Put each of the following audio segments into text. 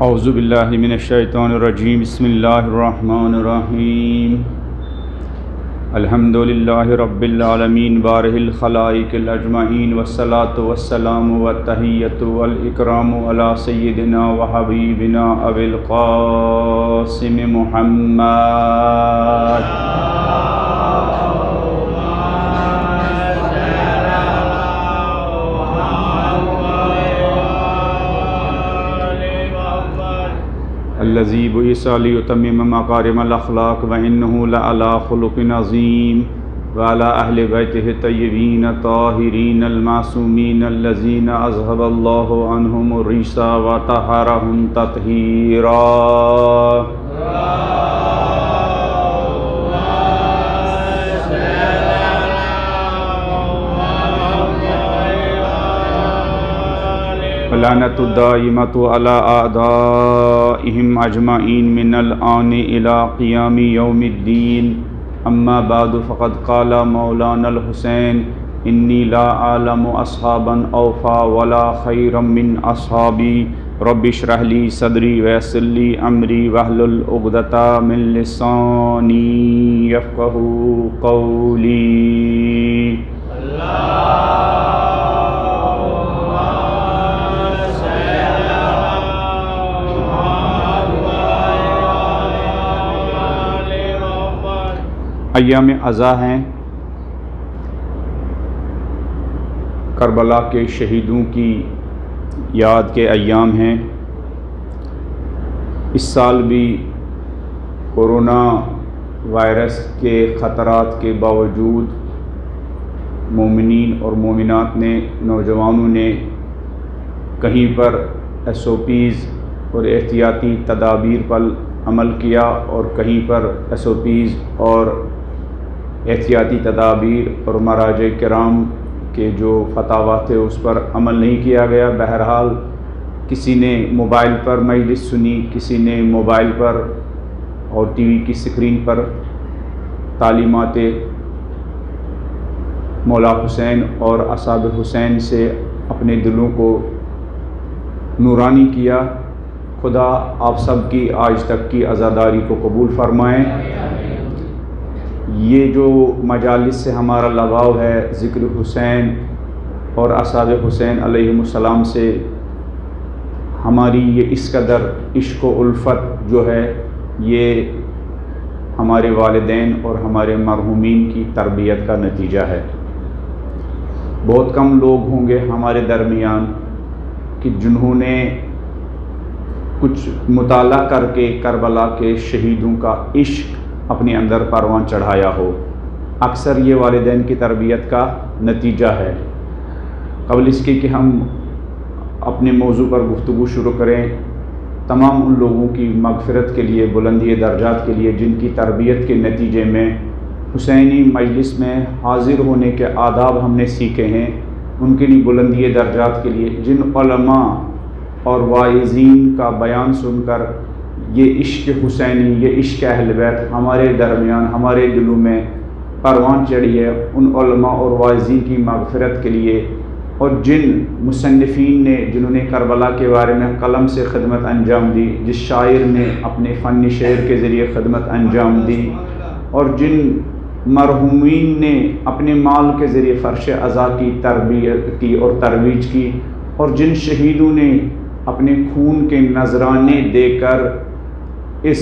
اعوذ باللہ من الشیطان الرجیم بسم اللہ الرحمن الرحیم الحمدللہ رب العالمین بارئ الخلائق الاجمعین والصلاة والسلام والتحیۃ والاکرام علی سیدنا وحبیبنا ابی القاسم محمد الذی بعث لیتمم مکارم الاخلاق وانہ لعلی خلق عظیم وعلی اہل بیتہ الطیبین الطاہرین المعصومین الذین اذھب اللہ عنہم الرجس وطہرہم تطہیرا۔ لعنت الدائمۃ علی اعدائہم اجمعین من الآن الی قیام یوم الدین۔ اما بعد فقد قال مولانا الحسین انی لا اعلم اصحابا اوفا ولا خیرا من اصحابی رب اشرح لی صدری ویسر لی امری واحلل عقدۃ من لسانی یفقہوا قولی۔ ایام عزا ہیں، کربلا کے شہیدوں کی یاد کے ایام ہیں۔ اس سال بھی کورونا وائرس کے خطرات کے باوجود مومنین اور مومنات نے، نوجوانوں نے کہیں پر SOPs اور احتیاطی تدابیر پر عمل کیا اور کہیں پر SOPs اور احتیاطی تدابیر اور مراجع کرام کے جو فتاوی تھے اس پر عمل نہیں کیا گیا۔ بہرحال کسی نے موبائل پر مجلس سنی، کسی نے موبائل پر اور ٹی وی کی سکرین پر تعلیمات مولا حسین اور اصحاب حسین سے اپنے دلوں کو نورانی کیا۔ خدا آپ سب کی آج تک کی عزاداری کو قبول فرمائیں۔ یہ جو مجالس سے ہمارا لگاؤ ہے، ذکر حسین اور اصحاب حسین علیہم السلام سے ہماری یہ اس قدر عشق و الفت جو ہے، یہ ہمارے والدین اور ہمارے مرحومین کی تربیت کا نتیجہ ہے۔ بہت کم لوگ ہوں گے ہمارے درمیان کہ جنہوں نے کچھ مطالعہ کر کے کربلا کے شہیدوں کا عشق اپنے اندر پروان چڑھایا ہو۔ اکثر یہ والدین کی تربیت کا نتیجہ ہے۔ قبل اس کے کہ ہم اپنے موضوع پر گفتگو شروع کریں، تمام ان لوگوں کی مغفرت کے لیے، بلندی درجات کے لیے جن کی تربیت کے نتیجے میں حسینی مجلس میں حاضر ہونے کے آداب ہم نے سیکھے ہیں، ان کے لیے بلندی درجات کے لیے جن علماء اور واعظین کا بیان سن کر یہ عشق حسینی، یہ عشق اہل بیت ہمارے درمیان، ہمارے دلوں میں پروان چڑھی ہے، ان علماء اور واعظین کی مغفرت کے لیے، اور جن مصنفین نے، جنہوں نے کربلا کے بارے میں قلم سے خدمت انجام دی، جس شاعر نے اپنے فن شعر کے ذریعے خدمت انجام دی، اور جن مرحومین نے اپنے مال کے ذریعے فرش عزا کی تربیت کی اور ترویج کی، اور جن شہیدوں نے اپنے خون کے نذرانے دے کر اس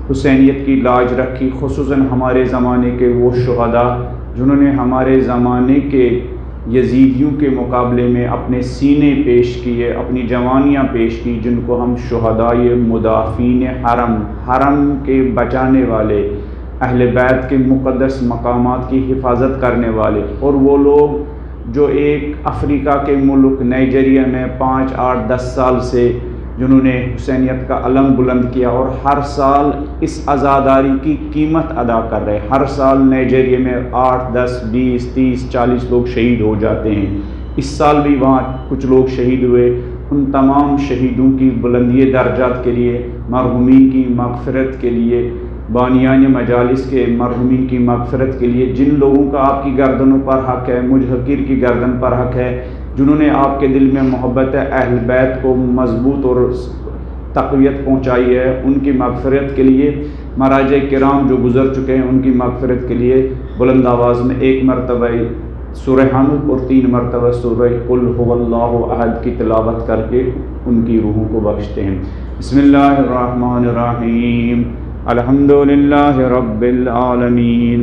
حسینیت کی لاج رکھی، خصوصاً ہمارے زمانے کے وہ شہداء جنہوں نے ہمارے زمانے کے یزیدیوں کے مقابلے میں اپنے سینے پیش کیے، اپنی جوانیاں پیش کی، جن کو ہم شہدائے مدافعین حرم کے بچانے والے، اہل بیت کے مقدس مقامات کی حفاظت کرنے والے، اور وہ لوگ جو ایک افریقہ کے ملک نائجیریا میں 5، 8، 10 سال سے جنہوں نے حسینیت کا علم بلند کیا اور ہر سال اس عزاداری کی قیمت ادا کر رہے۔ ہر سال نائجیریا میں 8، 10، 20، 30، 40 لوگ شہید ہو جاتے ہیں۔ اس سال بھی وہاں کچھ لوگ شہید ہوئے۔ ان تمام شہیدوں کی بلندی درجات کے لیے، مرحومین کی مغفرت کے لیے، بانیان مجالس کے مرحومین کی مغفرت کے لیے، جن لوگوں کا آپ کی گردنوں پر حق ہے، مجھ حقیر کی گردن پر حق ہے، جنہوں نے آپ کے دل میں محبت اہل بیت کو مضبوط اور تقویت پہنچائی ہے، ان کی مغفرت کے لیے مراجع کرام جو گزر چکے ہیں ان کی مغفرت کے لیے بلند آواز میں 1 مرتبہ سورہ حمد اور 3 مرتبہ سورہ قل هو اللہ احد کی تلاوت کر کے ان کی روحوں کو بخشتے ہیں۔ بسم اللہ الرحمن الرحیم، الحمد للہ رب العالمین،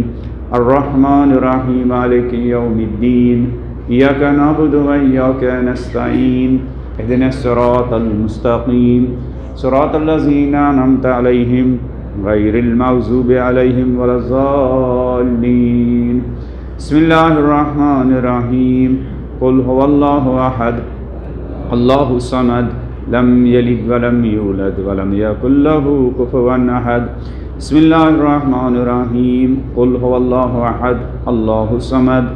الرحمن الرحیم، مالک یوم الدین، ایاک نعبد و ایاک نستعین، اہدنا الصراط المستقیم، صراط الذین انعمت علیہم غیر المغضوب علیہم ولا الضالین۔ بسم اللہ الرحمن الرحیم، قل هو اللہ احد اللہ الصمد لم یلد ولم یولد ولم یکن له کفوا احد۔ بسم اللہ الرحمن الرحیم، قل هو اللہ احد اللہ الصمد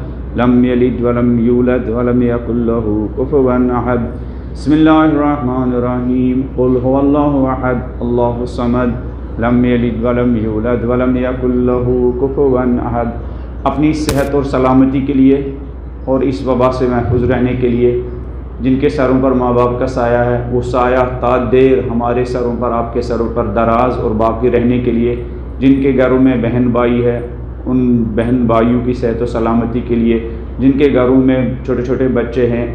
لم یلد ولم یولد ولم یکن له کفوا احد۔ بسم اللہ الرحمن الرحیم، قل هو اللہ احد اللہ الصمد لم یلد ولم یولد ولم یکن له کفوا احد۔ اپنی صحت اور سلامتی کے لیے اور اس وبا سے محفوظ رہنے کے لیے جن کے سروں پر ماں باپ کا سایہ ہے، وہ سایہ تا دیر ہمارے سروں پر، آپ کے سروں پر دراز اور باقی رہنے کے لیے، جن کے گھروں میں بہن بھائی ہے ان بہن بھائیوں کی صحت و سلامتی کے لیے، جن کے گھروں میں چھوٹے چھوٹے بچے ہیں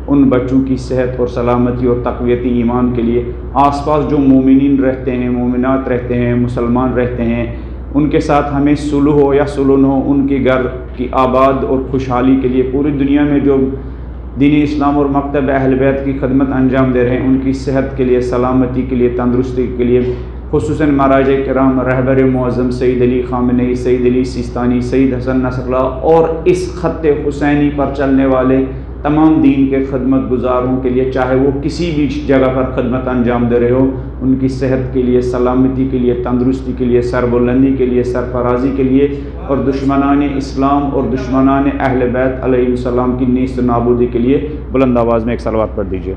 ان بچوں کی صحت اور سلامتی اور تقویت ایمان کے لیے، آس پاس جو مومنین رہتے ہیں، مومنات رہتے ہیں، مسلمان رہتے ہیں، ان کے ساتھ ہمیں صلح ہو یا سلون ہو، ان کے گھر کی آباد اور خوشحالی کے لیے، پوری دنیا میں جو دین اسلام اور مکتب اہل بیت کی خدمت انجام دے رہے ہیں ان کی صحت کے لیے، سلامتی کے لیے، تندرستی کے لیے، خصوصاً مراجع کرام، رہبر معظم سید علی خامنئی، سید علی سیستانی، سید حسن نصر اللہ اور اس خط حسینی پر چلنے والے تمام دین کے خدمت گزاروں کے لیے، چاہے وہ کسی بھی جگہ پر خدمت انجام دے رہے ہو، ان کی صحت کے لیے، سلامتی کے لیے، تندرستی کے لیے، سربلندی کے لیے، سرفرازی کے لیے، اور دشمنان اسلام اور دشمنان اہل بیت علیہ السلام کی نیست نابودی کے لیے بلند آواز میں ایک صلوات پڑھ دیجیے۔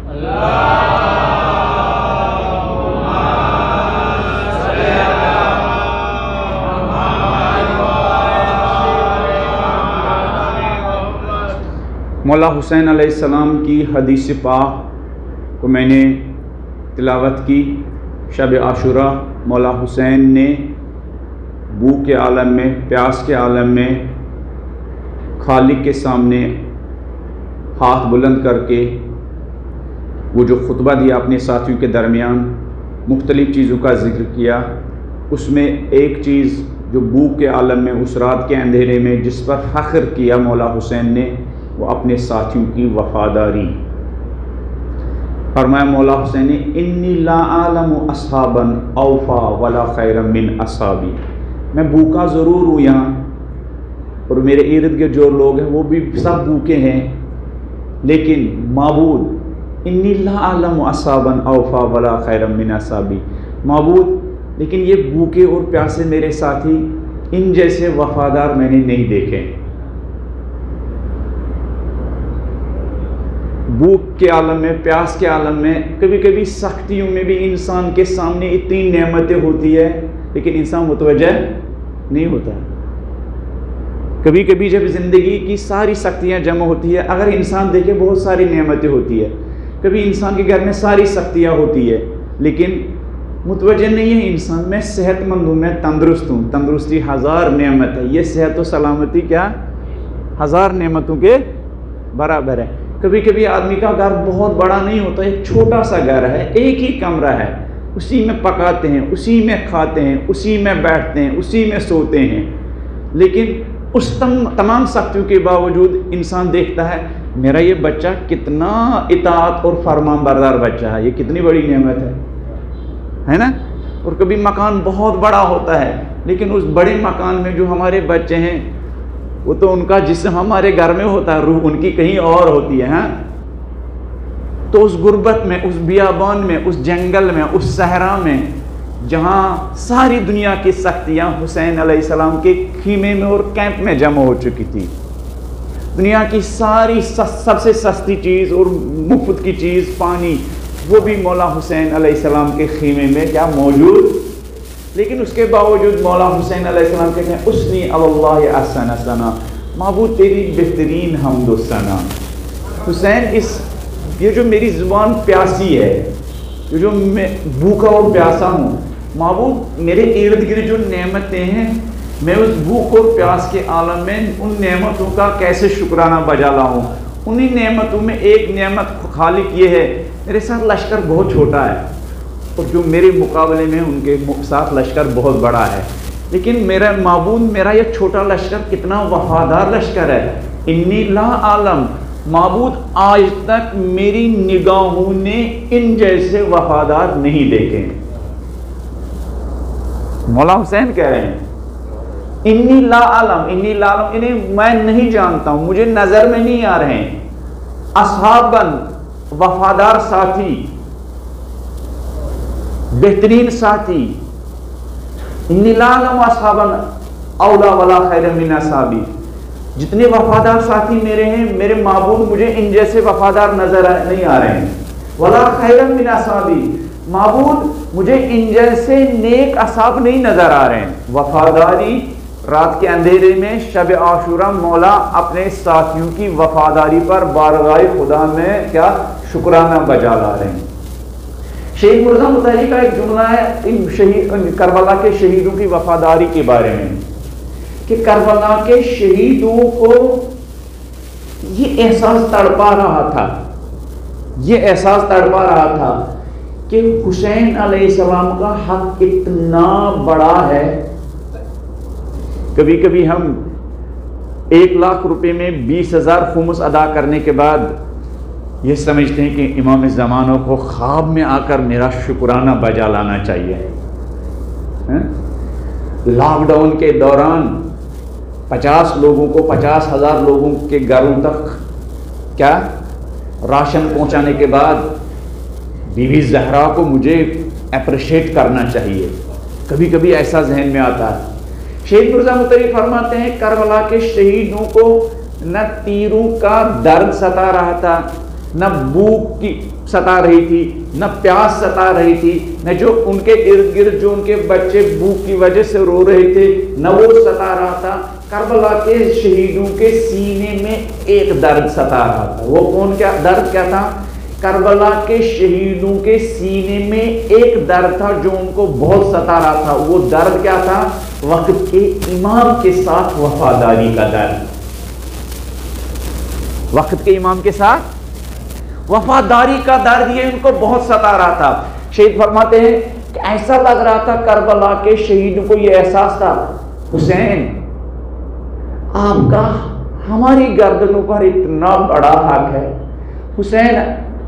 مولا حسین علیہ السلام کی حدیث پاک کو میں نے تلاوت کی۔ شب عاشوراء مولا حسین نے بھوک کے عالم میں، پیاس کے عالم میں خالق کے سامنے ہاتھ بلند کر کے وہ جو خطبہ دیا اپنے ساتھیوں کے درمیان، مختلف چیزوں کا ذکر کیا، اس میں ایک چیز جو بھوک کے عالم میں اس رات کے اندھیرے میں جس پر فخر کیا مولا حسین نے، وہ اپنے ساتھیوں کی وفاداری۔ فرمایا مولا حسین نے انی لا اعلم اصحابا اوفا ولا خیر من اصحابی، میں بھوکا ضرور ہوں یہاں اور میرے ارد گرد جو لوگ ہیں وہ بھی سب بھوکے ہیں، لیکن معبود انی لا اعلم اصحابا اوفا ولا خیر من اصحابی، معبود لیکن یہ بھوکے اور پیاسے میرے ساتھی ان جیسے وفادار میں نے نہیں دیکھے۔ بھوک کے عالم میں، پیاس کے عالم میں، کبھی کبھی سختیوں میں بھی انسان کے سامنے اتنی نعمتیں ہوتی ہے لیکن انسان متوجہ نہیں ہوتا۔ کبھی کبھی جب زندگی کی ساری سختیاں جمع ہوتی ہے، اگر انسان دیکھے بہت ساری نعمتیں ہوتی ہے، کبھی انسان کے گھر میں ساری سختیاں ہوتی ہے لیکن متوجہ نہیں ہے انسان، میں صحت مند ہوں، میں تندرست ہوں، تندرستی 1000 نعمت ہے، یہ صحت و سلامتی کیا 1000 نعمتوں کے برابر ہے۔ کبھی کبھی آدمی کا گھر بہت بڑا نہیں ہوتا، ایک چھوٹا سا گھر ہے، ایک ہی کمرہ ہے، اسی میں پکاتے ہیں، اسی میں کھاتے ہیں، اسی میں بیٹھتے ہیں، اسی میں سوتے ہیں، لیکن اس تمام سختیوں کے باوجود انسان دیکھتا ہے میرا یہ بچہ کتنا اطاعت اور فرمان بردار بچہ ہے، یہ کتنی بڑی نعمت ہے نا۔ اور کبھی مکان بہت بڑا ہوتا ہے لیکن اس بڑے مکان میں جو ہمارے بچے ہیں وہ تو ان کا جسم ہمارے گھر میں ہوتا ہے، روح ان کی کہیں اور ہوتی ہے، ہاں۔ تو اس غربت میں، اس بیابان میں، اس جنگل میں، اس صحرا میں جہاں ساری دنیا کی سختیاں حسین علیہ السلام کے خیمے میں اور کیمپ میں جمع ہو چکی تھی، دنیا کی ساری سب سے سستی چیز اور مفت کی چیز پانی، وہ بھی مولا حسین علیہ السلام کے خیمے میں کیا موجود، لیکن اس کے باوجود مولا حسین علیہ السلام کہتے ہیں اسنی اللہ احسن ثنا، معبود تیری بہترین حمد و ثنا۔ حسین یہ جو میری زبان پیاسی ہے، جو میں بھوکا اور پیاسا ہوں، معبود میرے ارد گرد جو نعمتیں ہیں، میں اس بھوک اور پیاس کے عالم میں ان نعمتوں کا کیسے شکرانہ بجا لاؤں؟ انہی نعمتوں میں ایک نعمت خالق یہ ہے، میرے ساتھ لشکر بہت چھوٹا ہے، اور جو میرے مقابلے میں ان کے ساتھ لشکر بہت بڑا ہے، لیکن میرا معبود میرا یہ چھوٹا لشکر کتنا وفادار لشکر ہے۔ انی لا عالم، معبود آج تک میری نگاہوں نے ان جیسے وفادار نہیں دیکھے۔ مولا حسین کہہ رہے ہیں انی لا عالم، انی لا عالم، انہیں میں نہیں جانتا ہوں، مجھے نظر میں نہیں آ رہے ہیں۔ اصحاباً، وفادار ساتھی، بہترین ساتھی، انی لا عالم اصحاباً اولا ولا خیر من اصحابی، جتنے وفادار ساتھی میرے ہیں، میرے معبود مجھے ان جیسے وفادار نظر نہیں آ رہے ہیں۔ ولا خیر من اصحابی، معبود مجھے ان جیسے نیک اصحاب نہیں نظر آ رہے ہیں۔ وفاداری، رات کے اندھیرے میں شب عاشورہ مولا اپنے ساتھیوں کی وفاداری پر بارگاہ خدا میں کیا شکرانہ بجا لا رہے ہیں۔ شہید مرزا مطہری کا ایک جملہ ہے ان کربلا کے شہیدوں کی وفاداری کے بارے میں، کہ کربلا کے شہیدوں کو یہ احساس تڑپا رہا تھا، یہ احساس تڑپا رہا تھا کہ حسین علیہ السلام کا حق اتنا بڑا ہے۔ کبھی کبھی ہم 1,00,000 روپے میں 20,000 خمس ادا کرنے کے بعد یہ سمجھتے ہیں کہ امام زمانوں کو خواب میں آ کر میرا شکرانہ بجا لانا چاہیے۔ لاک ڈاؤن کے دوران 50 لوگوں کو 50,000 لوگوں کے گھروں تک کیا راشن پہنچانے کے بعد بی بی زہرا کو مجھے اپریشیٹ کرنا چاہیے، کبھی کبھی ایسا ذہن میں آتا ہے۔ شہید مرزا مطہری فرماتے ہیں کربلا کے شہیدوں کو نہ تیروں کا درد ستا رہا تھا، نہ بھوک کی ستا رہی تھی، نہ پیاس ستا رہی تھی، نہ جو ان کے ارد گرد جو ان کے بچے بھوک کی وجہ سے رو رہے تھے نہ وہ ستا رہا تھا۔ کربلا کے شہیدوں کے سینے میں ایک درد ستا رہا تھا۔ وہ کون کیا درد کیا تھا؟ کربلا کے شہیدوں کے سینے میں ایک درد تھا جو ان کو بہت ستا رہا تھا۔ وہ درد کیا تھا؟ وقت کے امام کے ساتھ وفاداری کا درد، وقت کے امام کے ساتھ وفاداری کا درد، یہ ان کو بہت ستا رہا تھا۔ شہید فرماتے ہیں کہ ایسا لگ رہا تھا کربلا کے شہیدوں کو یہ احساس تھا، حسین آپ کا ہماری گردنوں پر اتنا بڑا حق ہے، حسین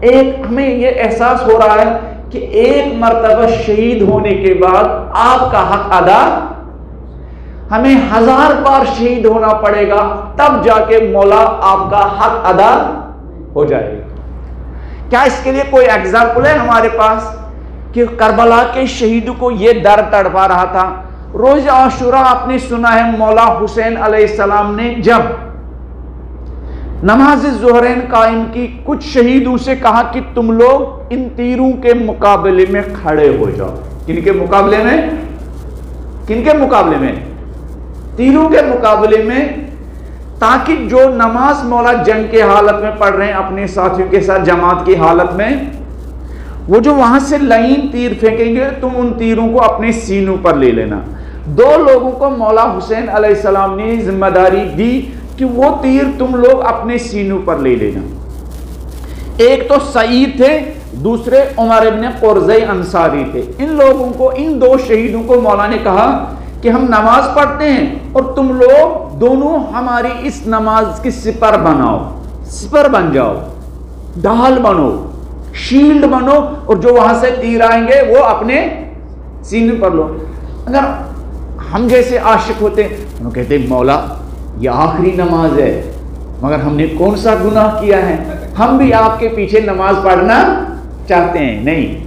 ایک ہمیں یہ احساس ہو رہا ہے کہ ایک مرتبہ شہید ہونے کے بعد آپ کا حق ادا، ہمیں 1000 بار شہید ہونا پڑے گا تب جا کے مولا آپ کا حق ادا ہو جائے گا۔ کیا اس کے لیے کوئی ایگزامپل ہے ہمارے پاس کہ کربلا کے شہیدوں کو یہ درد تڑپا رہا تھا؟ روز عاشورہ آپ نے سنا ہے مولا حسین علیہ السلام نے جب نماز ظہرین قائم کی، کچھ شہیدوں سے کہا کہ تم لوگ ان تیروں کے مقابلے میں کھڑے ہو جاؤ۔ کن کے مقابلے میں؟ کن کے مقابلے میں؟ تیروں کے مقابلے میں، تاکہ جو نماز مولا جنگ کے حالت میں پڑھ رہے ہیں اپنے ساتھیوں کے ساتھ جماعت کی حالت میں، وہ جو وہاں سے لائن تیر پھینکیں گے تم ان تیروں کو اپنے سینوں پر لے لینا۔ 2 لوگوں کو مولا حسین علیہ السلام نے ذمہ داری دی کہ وہ تیر تم لوگ اپنے سینوں پر لے لینا۔ ایک تو سعید تھے، دوسرے عمر ابن قرظہ انصاری تھے۔ ان لوگوں کو، ان 2 شہیدوں کو مولا نے کہا کہ ہم نماز پڑھتے ہیں اور تم لوگ دونوں ہماری اس نماز کی سپر بناؤ، سپر بن جاؤ، ڈھال بنو، شیلڈ بنو، اور جو وہاں سے تیر آئیں گے وہ اپنے سینے پر لو۔ اگر ہم جیسے عاشق ہوتے وہ کہتے مولا یہ آخری نماز ہے، مگر ہم نے کون سا گناہ کیا ہے، ہم بھی آپ کے پیچھے نماز پڑھنا چاہتے ہیں۔ نہیں،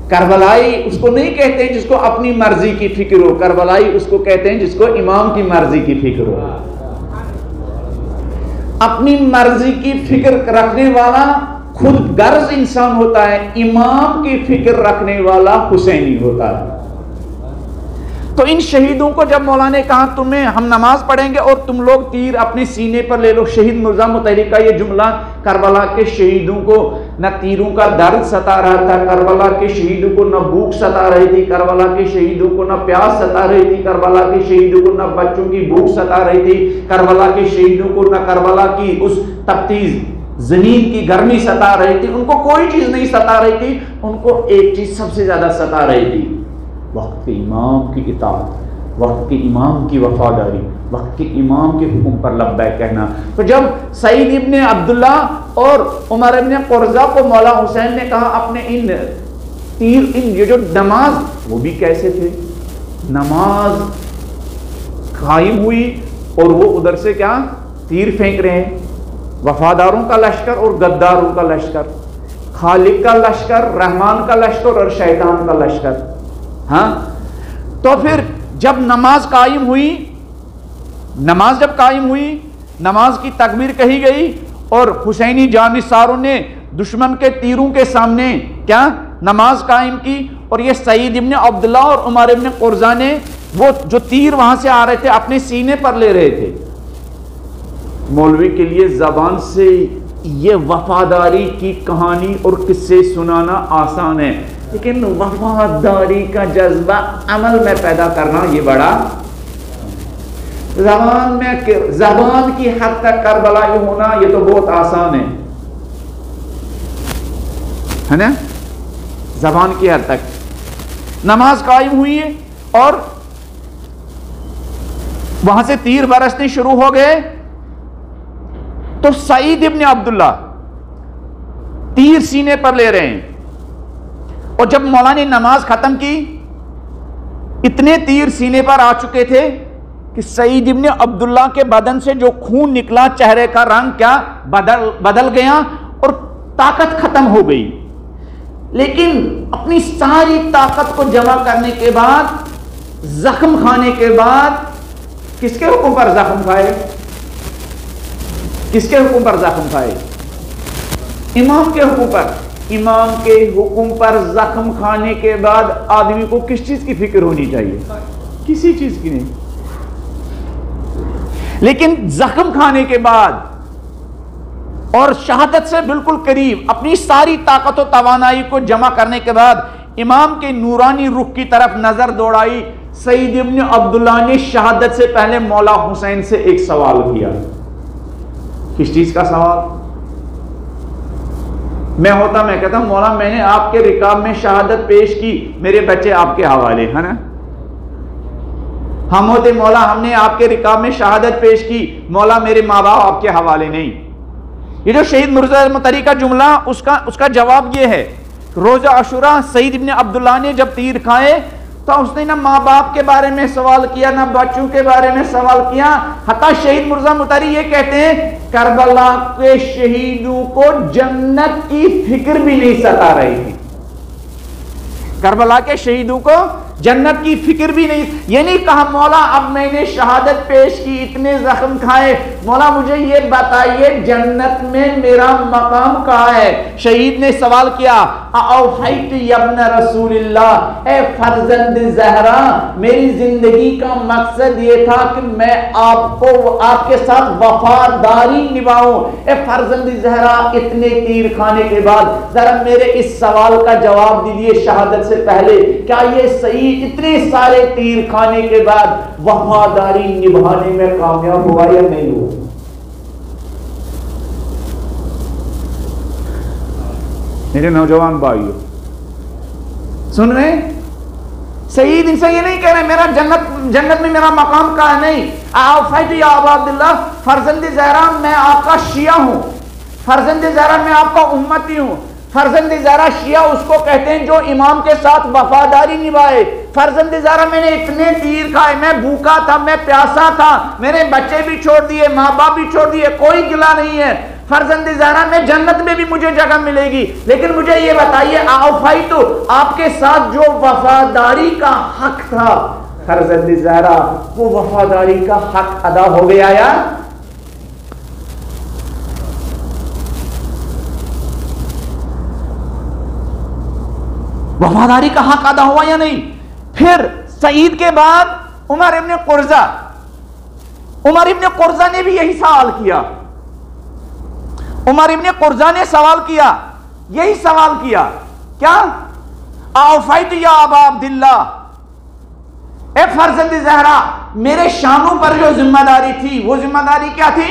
کربلائی اس کو نہیں کہتے ہیں جس کو اپنی مرضی کی فکر ہو، کربلائی اس کو کہتے ہیں جس کو امام کی مرضی کی فکر ہو۔ اپنی مرضی کی فکر رکھنے والا خود غرض انسان ہوتا ہے، امام کی فکر رکھنے والا حسینی ہوتا ہے۔ تو ان شہیدوں کو جب مولا نے کہا تمہیں ہم نماز پڑھیں گے اور تم لوگ تیر اپنے سینے پر لے لو، شہید مرزا مطہری کا یہ جملہ کربلا کے شہیدوں کو نہ تیروں کا درد ستا رہا تھا، کربلا کے شہیدوں کو نہ بھوک ستا رہی تھی، کربلا کے شہیدوں کو نہ پیاس ستا رہی تھی، کربلا کے شہیدوں کو نہ بچوں کی بھوک ستا رہی تھی، کربلا کے شہیدوں کو نہ کربلا کی اس تپتی زمین کی گرمی ستا رہی تھی، ان کو کوئی چیز نہیں ستا رہی تھی، ان کو ایک چیز سب سے زیادہ ستا رہی تھی، وقت کے امام کی اطاعت، وقت کے امام کی وفاداری، وقت کے امام کے حکم پر لبیک کہنا۔ تو جب سعید ابن عبداللہ اور عمر ابن قرظہ کو مولا حسین نے کہا اپنے یہ جو نماز، وہ بھی کیسے تھے، نماز قائم ہوئی اور وہ ادھر سے کیا تیر پھینک رہے ہیں، وفاداروں کا لشکر اور غداروں کا لشکر، خالق کا لشکر، رحمان کا لشکر اور شیطان کا لشکر۔ ہاں تو پھر جب نماز قائم ہوئی، نماز جب قائم ہوئی، نماز کی تکبیر کہی گئی اور حسینی جانثاروں نے دشمن کے تیروں کے سامنے کیا نماز قائم کی، اور یہ سعید ابن عبداللہ اور عمر ابن قرظہ نے وہ جو تیر وہاں سے آ رہے تھے اپنے سینے پر لے رہے تھے۔ مولوی کے لیے زبان سے یہ وفاداری کی کہانی اور قصے سنانا آسان ہے، لیکن وفاداری کا جذبہ عمل میں پیدا کرنا یہ بڑا، زبان کی حد تک کربلائی ہونا یہ تو بہت آسان ہے نا، زبان کی حد تک۔ نماز قائم ہوئی ہے اور وہاں سے تیر برسنے شروع ہو گئے، تو سعید ابن عبداللہ تیر سینے پر لے رہے ہیں، اور جب مولا نے نماز ختم کی اتنے تیر سینے پر آ چکے تھے کہ سعید ابن عبداللہ کے بدن سے جو خون نکلا چہرے کا رنگ کیا بدل گیا اور طاقت ختم ہو گئی، لیکن اپنی ساری طاقت کو جمع کرنے کے بعد، زخم کھانے کے بعد، کس کے حکم پر زخم کھائے، کس کے حکم پر زخم کھائے، امام کے حکم پر۔ امام کے حکم پر زخم کھانے کے بعد آدمی کو کس چیز کی فکر ہونی چاہیے، کسی چیز کی نہیں، لیکن زخم کھانے کے بعد اور شہادت سے بالکل قریب اپنی ساری طاقت و توانائی کو جمع کرنے کے بعد امام کے نورانی رخ کی طرف نظر دوڑائی، سعید ابن عبداللہ نے شہادت سے پہلے مولا حسین سے ایک سوال کیا۔ کس چیز کا سوال؟ میں کہتا ہوں مولا میں نے آپ کے رکاب میں شہادت پیش کی، میرے بچے آپ کے حوالے ہے نا، ہم ہوتے مولا ہم نے آپ کے رکاب میں شہادت پیش کی، مولا میرے ماں باپ آپ کے حوالے نہیں۔ یہ جو شہید مرزا مطہری کا جملہ اس کا جواب یہ ہے، روز عاشوراء سعید ابن عبداللہ نے جب تیر کھائے تو اس نے نہ ماں باپ کے بارے میں سوال کیا، نہ بچوں کے بارے میں سوال کیا، حتیٰ شہید مرزا مطہری یہ کہتے ہیں کربلا کے شہیدوں کو جنت کی فکر بھی نہیں ستا رہی تھی، کربلا کے شہیدوں کو جنت کی فکر بھی نہیں، یہ نہیں کہا مولا اب میں نے شہادت پیش کی، اتنے زخم کھائے، مولا مجھے یہ بتائیے جنت میں میرا مقام کہاں ہے۔ شہید نے سوال کیا اوفیت ابن رسول اللہ، اے فرزند زہرا میری زندگی کا مقصد یہ تھا کہ میں آپ کے ساتھ وفاداری نبھاؤں، اے فرزند زہرا اتنے تیر کھانے کے بعد ذرا میرے اس سوال کا جواب دیجیے شہادت سے پہلے، کیا یہ صحیح اتنے سارے تیر کھانے کے بعد وفاداری نبھانے میں کامیاب ہوا یا نہیں ہوا؟ میرے نوجوان بھائیو سن رہے ہیں، سعید ان سے یہ نہیں کہہ رہے میرا جنت میں میرا مقام کا ہے، نہیں، اوفیت یا ابا عبداللہ فرزند زہرا میں آپ کا شیعہ ہوں، فرزند زہرا میں آپ کا امتی ہوں۔ فرزند زہرا شیعہ اس کو کہتے ہیں جو امام کے ساتھ وفاداری نبھائے۔ فرزند زہرا میں نے اتنے تیر کھائے، میں بھوکا تھا، میں پیاسا تھا، میرے بچے بھی چھوڑ دیے، ماں باپ بھی چھوڑ دیے، کوئی گلہ نہیں ہے، فرزند زہرا میں جنت میں بھی مجھے جگہ ملے گی، لیکن مجھے یہ بتائیے اوفیت آپ کے ساتھ جو وفاداری کا حق تھا فرزند زہرا وہ وفاداری کا حق ادا ہو گیا یا وفاداری کا حق ادا ہوا یا نہیں؟ پھر سعید کے بعد عمر ابن قرظہ نے بھی یہی سوال کیا. عمر ابن قرظہ نے یہی سوال کیا کیا؟ اوفیت یا ابا عبداللہ، اے فرزند زہرا، میرے شانوں پر جو ذمہ داری تھی وہ ذمہ داری کیا تھی؟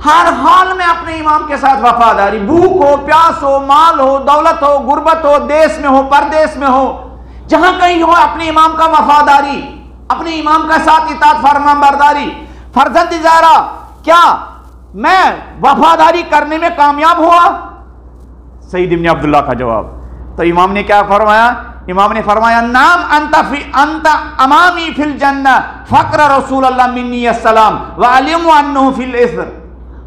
ہر حال میں اپنے امام کے ساتھ وفاداری، بھوک ہو، پیاس ہو، مال ہو، دولت ہو، غربت ہو، دیس میں ہو، پردیس میں ہو، جہاں کہیں ہو اپنے امام کا وفاداری، اپنے امام کا ساتھ اطاعت فرما برداری. فرزند زہرا، کیا میں وفاداری کرنے میں کامیاب ہوا؟ سعید ابن عبداللہ کا جواب. تو امام نے کیا فرمایا؟ امام نے فرمایا نام انت امامی فی الجنہ فقر رسول اللہ منی السلام وعلم انہ فی الاثر.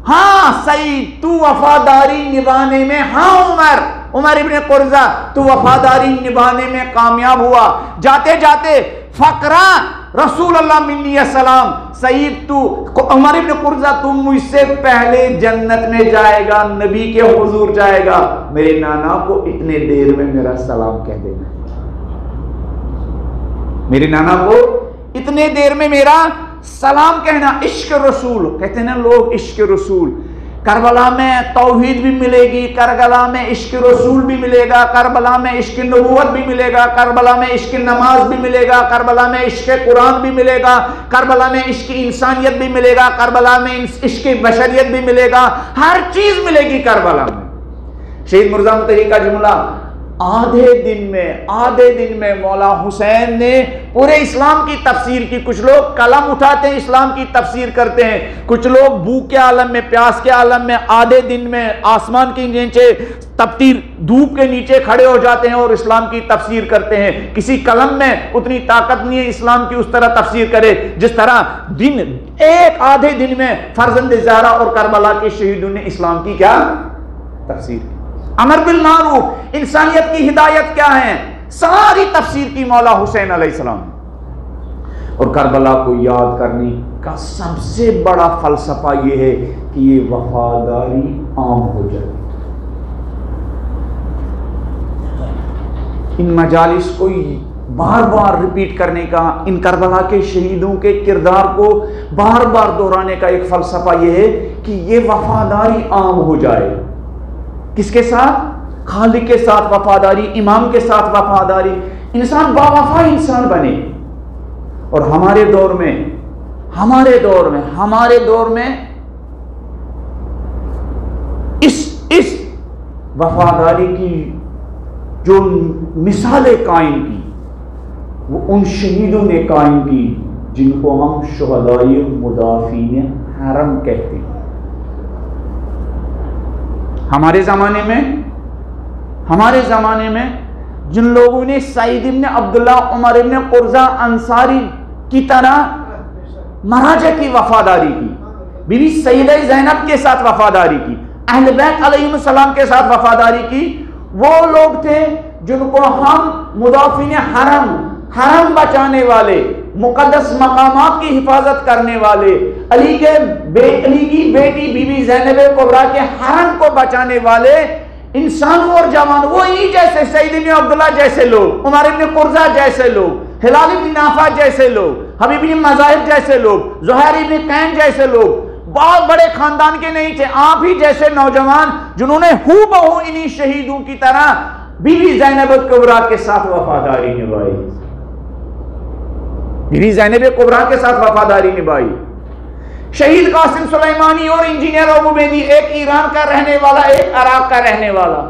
ہاں سعید، تو وفاداری نبھانے میں، ہاں عمر ابن قرظہ، تو وفاداری نبھانے میں کامیاب ہوا. جاتے جاتے فقرہ رسول اللہ منی السلام، سعید تو عمر ابن قرظہ تم مجھ سے پہلے جنت میں جائے گا، نبی کے حضور جائے گا، میرے نانا کو اتنے دیر میں میرا سلام کہہ دینا. میرے نانا کو اتنے دیر میں میرا سلام کہنا. عشق رسول کہتے ہیں نا لوگ، عشق رسول. کربلا میں توحید بھی ملے گی، کربلا میں عشق رسول بھی ملے گا، کربلا میں عشق نبوت بھی ملے گا، کربلا میں عشق نماز بھی ملے گا، کربلا میں عشق قرآن بھی ملے گا، کربلا میں عشق انسانیت بھی ملے گا، کربلا میں عشق بشریت بھی ملے گا، ہر چیز ملے گی کربلا میں. شہید مرزا متحری کا جملہ، آدھے دن میں مولا حسین نے پورے اسلام کی تفسیر کی. کچھ لوگ قلم اٹھاتے ہیں اسلام کی تفسیر کرتے ہیں، کچھ لوگ بھوک کے عالم میں، پیاس کے عالم میں آدھے دن میں آسمان کے نیچے تپتی دھوپ کے نیچے کھڑے ہو جاتے ہیں اور اسلام کی تفسیر کرتے ہیں. کسی قلم میں اتنی طاقت نہیں ہے اسلام کی اس طرح تفسیر کرے جس طرح آدھے دن میں فرزند زہرا اور کربلا کے شہیدوں نے اسلام کی کیا تفسیر کی. امر بالمعروف، انسانیت کی ہدایت کیا ہے، ساری تفسیر کی مولا حسین علیہ السلام. اور کربلا کو یاد کرنے کا سب سے بڑا فلسفہ یہ ہے کہ یہ وفاداری عام ہو جائے. ان مجالس کو بار بار ریپیٹ کرنے کا، ان کربلا کے شہیدوں کے کردار کو بار بار دہرانے کا ایک فلسفہ یہ ہے کہ یہ وفاداری عام ہو جائے. کس کے ساتھ؟ خالق کے ساتھ وفاداری، امام کے ساتھ وفاداری، انسان باوفا انسان بنے. اور ہمارے دور میں اس وفاداری کی جو مثالیں قائم کی وہ ان شہیدوں نے قائم کی جن کو ہم شہدائے مدافعین حرم کہتے ہیں. ہمارے زمانے میں جن لوگوں نے سعید ابن عبداللہ، عمر ابن قرظہ انصاری کی طرح مراجع کی وفاداری کی، بی بی سیدہ زینب کے ساتھ وفاداری کی، اہل بیت علیہ السلام کے ساتھ وفاداری کی، وہ لوگ تھے جن کو ہم مدافعین حرم بچانے والے، مقدس مقامات کی حفاظت کرنے والے، علی کی بیٹی بی بی زینب کبریٰ کے حرم کو بچانے والے انسانوں اور جوانوں، وہ انہی جیسے سعید بن عبداللہ جیسے لوگ، عمر بن قرظہ جیسے لوگ، ہلال بن نافع جیسے لوگ، حبیب بن مظاہر جیسے لوگ، زہیر بن قین جیسے لوگ، بہت بڑے خاندان کے نہیں تھے، آپ ہی جیسے نوجوان جنہوں نے ہو بہو انہی شہیدوں کی طرح بی بی زینب کبریٰ کے ساتھ وفاداری نبھائی. بی بی زینب کبریٰ کے ساتھ وفاداری نبھائی. شہید قاسم سلیمانی اور انجینئر ابو بیدی، ایک ایران کا رہنے والا، ایک عراق کا رہنے والا،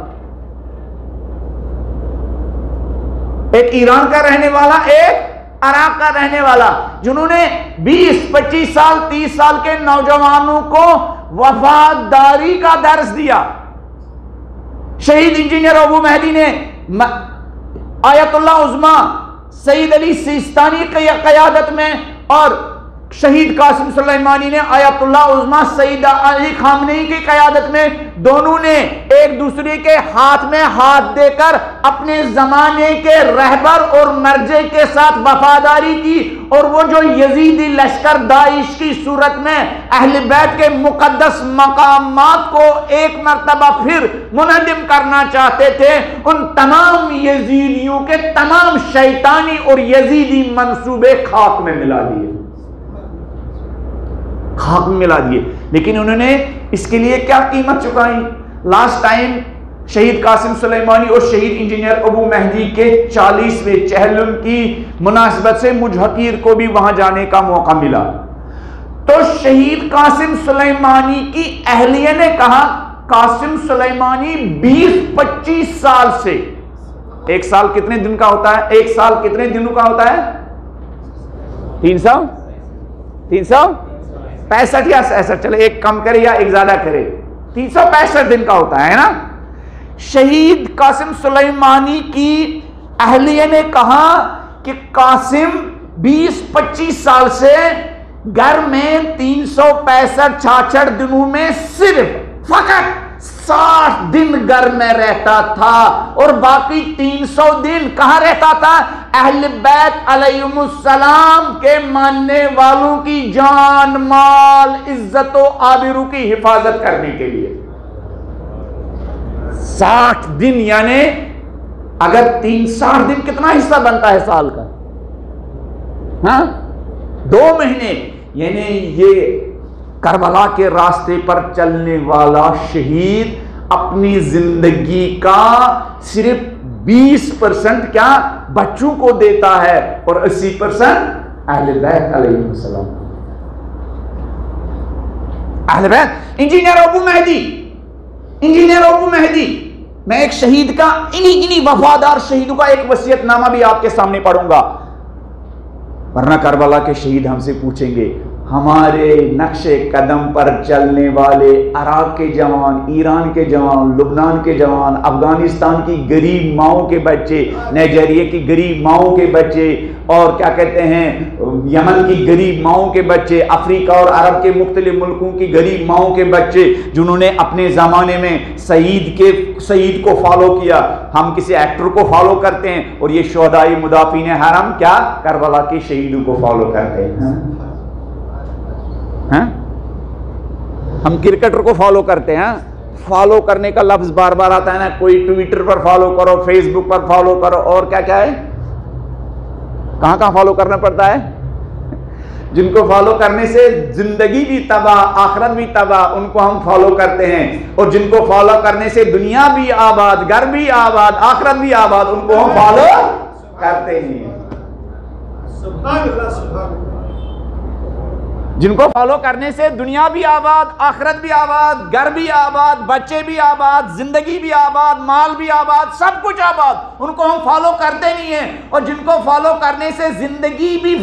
ایک ایران کا رہنے والا، ایک عراق کا رہنے والا، جنہوں نے 20 25 سال 30 سال کے نوجوانوں کو وفاداری کا درس دیا. شہید انجینئر ابو مہدی نے آیت اللہ عظمیٰ سید علی سیستانی کی قیادت میں اور شہید قاسم سلیمانی نے آیت اللہ عظمیٰ سیدہ علی خامنئی کی قیادت میں دونوں نے ایک دوسرے کے ہاتھ میں ہاتھ دے کر اپنے زمانے کے رہبر اور مرجع کے ساتھ وفاداری کی، اور وہ جو یزیدی لشکر داعش کی صورت میں اہل بیت کے مقدس مقامات کو ایک مرتبہ پھر منہدم کرنا چاہتے تھے، ان تمام یزیدیوں کے تمام شیطانی اور یزیدی منصوبے خاک میں ملا دیے، خاک میں ملا دیے۔ لیکن انہوں نے اس کے لیے کیا قیمت چکائی؟ لاسٹ ٹائم شہید قاسم سلیمانی اور شہید انجینئر ابو مہدی کے 40ویں چہلم کی مناسبت سے مجھ حقیر کو بھی وہاں جانے کا موقع ملا، تو شہید قاسم سلیمانی کی اہلیہ نے کہا قاسم سلیمانی 20-25 سال سے، ایک سال کتنے دن کا ہوتا ہے؟ ایک سال کتنے دنوں کا ہوتا ہے؟ 365 یا 66، چلے ایک کم کرے یا ایک زیادہ کرے، 365 دن کا ہوتا ہے نا۔ شہید قاسم سلیمانی کی اہلیہ نے کہا کہ قاسم 20-25 سال سے گھر میں 365-66 دنوں میں صرف فقط 60 دن گھر میں رہتا تھا، اور باقی 300 دن کہاں رہتا تھا؟ اہل بیت علیہم السلام کے ماننے والوں کی جان مال عزت و آبرو کی حفاظت کرنے کے لیے 60 دن، یعنی اگر 60 دن کتنا حصہ بنتا ہے سال کا؟ ہاں 2 مہینے، یعنی یہ کربلا کے راستے پر چلنے والا شہید اپنی زندگی کا صرف 20% کیا بچوں کو دیتا ہے اور 80% اہل بیت علیہ السلام۔ اہل بیت انجینئر ابو مہدی، میں ایک شہید کا انہی وفادار شہیدوں کا ایک وصیت نامہ بھی آپ کے سامنے پڑھوں گا، ورنہ کربلا کے شہید ہم سے پوچھیں گے ہمارے نقش قدم پر چلنے والے عراق کے جوان، ایران کے جوان، لبنان کے جوان، افغانستان کی غریب ماؤں کے بچے، نائجیریا کی غریب ماؤں کے بچے، اور کیا کہتے ہیں یمن کی غریب ماؤں کے بچے، افریقہ اور عرب کے مختلف ملکوں کی غریب ماؤں کے بچے، جنہوں نے اپنے زمانے میں شہید کو فالو کیا۔ ہم کسی ایکٹر کو فالو کرتے ہیں اور یہ شہدائی مدافعین حرم کیا کربلا کے شہیدوں کو فالو کرتے ہیں۔ ہم کرکٹر کو فالو کرتے ہیں، فالو کرنے کا لفظ بار بار آتا ہے نا، کوئی ٹویٹر پر فالو کرو، فیس بک پر فالو کرو، اور کیا کیا ہے، کہاں فالو کرنا پڑتا ہے؟ جن کو فالو کرنے سے زندگی بھی تباہ آخرت بھی تباہ، ان کو ہم فالو کرتے ہیں، اور جن کو فالو کرنے سے دنیا بھی آباد، گھر بھی آباد، آخرت بھی آباد، ان کو ہم فالو کرتے ہیں۔ سبحان اللہ، سبحان اللہ۔ جن کو فالو کرنے سے دنیا بھی آباد، آخرت بھی آباد، گھر بھی آباد، بچے بھی آباد، زندگی بھی آباد، مال بھی آباد، سب کچھ آباد، ان کو ہم فالو کرتے نہیں ہیں۔ اور جن کو فالو کرنے سے زندگی بھی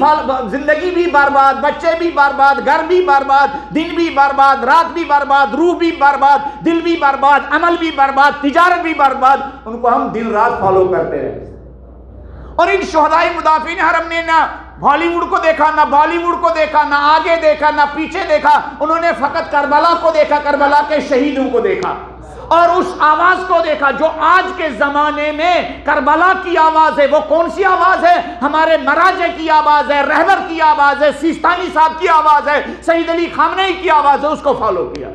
برباد، بچے بھی برباد، گھر بھی برباد، دن بھی برباد، رات بھی برباد، روح بھی برباد، دل بھی برباد، عمل بھی برباد، تجارت بھی برباد، ان کو ہم دن رات فالو کرتے رہتے ہیں۔ اور ان شہدائی مدافعین حرم نے نہ ہالی ووڈ کو دیکھا، نہ بالی ووڈ کو دیکھا، نہ آگے دیکھا، نہ پیچھے دیکھا، انہوں نے فقط کربلا کو دیکھا، کربلا کے شہیدوں کو دیکھا، اور اس آواز کو دیکھا جو آج کے زمانے میں کربلا کی آواز ہے۔ وہ کون سی آواز ہے؟ ہمارے مراجع کی آواز ہے، رہبر کی آواز ہے، سیستانی صاحب کی آواز ہے، سید علی خامنئی کی آواز ہے، اس کو فالو کیا،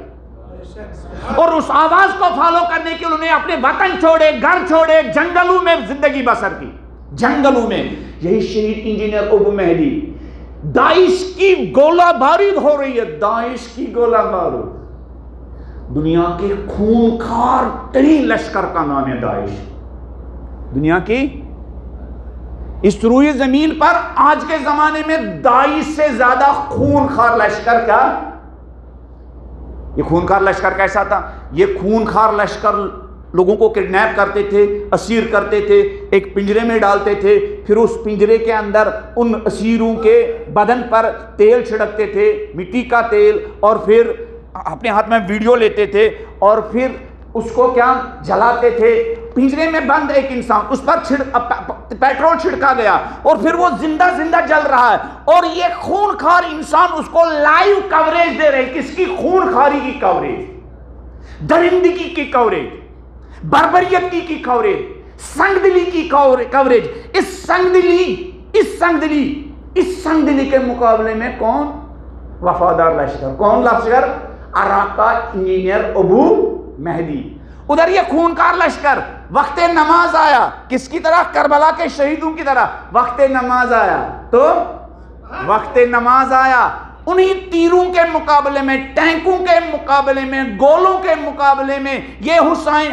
اور اس آواز کو فالو کرنے کے انہوں نے اپنے وطن چھوڑے، گھر چھوڑے، جنگلوں میں زندگی بسر کی، جنگلوں میں۔ یہی شہید انجینئر ابو مہدی، داعش کی گولہ باری ہو رہی ہے، داعش کی گولہ باری، دنیا کے خونخوار ترین لشکر کا نام ہے داعش، دنیا کی اس روئے زمین پر آج کے زمانے میں داعش سے زیادہ خونخوار لشکر کیا؟ یہ خونخوار لشکر کیسا تھا؟ یہ خونخوار لشکر لوگوں کو کڈنیپ کرتے تھے، اسیر کرتے تھے، ایک پنجرے میں ڈالتے تھے، پھر اس پنجرے کے اندر ان اسیروں کے بدن پر تیل چھڑکتے تھے، مٹی کا تیل، اور پھر اپنے ہاتھ میں ویڈیو لیتے تھے، اور پھر اس کو کیا جلاتے تھے۔ پنجرے میں بند ایک انسان، اس پر پیٹرول چھڑکا گیا اور پھر وہ زندہ زندہ جل رہا ہے، اور یہ خون خار انسان اس کو لائیو کوریج دے رہے. کس کی؟ خون خاری کی کوریج، درندگی کی کوریج، بربریت کی کوریج، سنگ دلی کی کوریج. اس سنگ دلی کے مقابلے میں کون؟ وفادار لشکر. کون لشکر؟ عراق کا انجینئر ابو مہدی. ادھر یہ خونخوار لشکر. وقت نماز آیا کس کی طرح؟ کربلا کے شہیدوں کی طرح. وقت نماز آیا تو وقت نماز آیا انہی تیروں کے مقابلے میں، ٹینکوں کے مقابلے میں، گولوں کے مقابلے میں یہ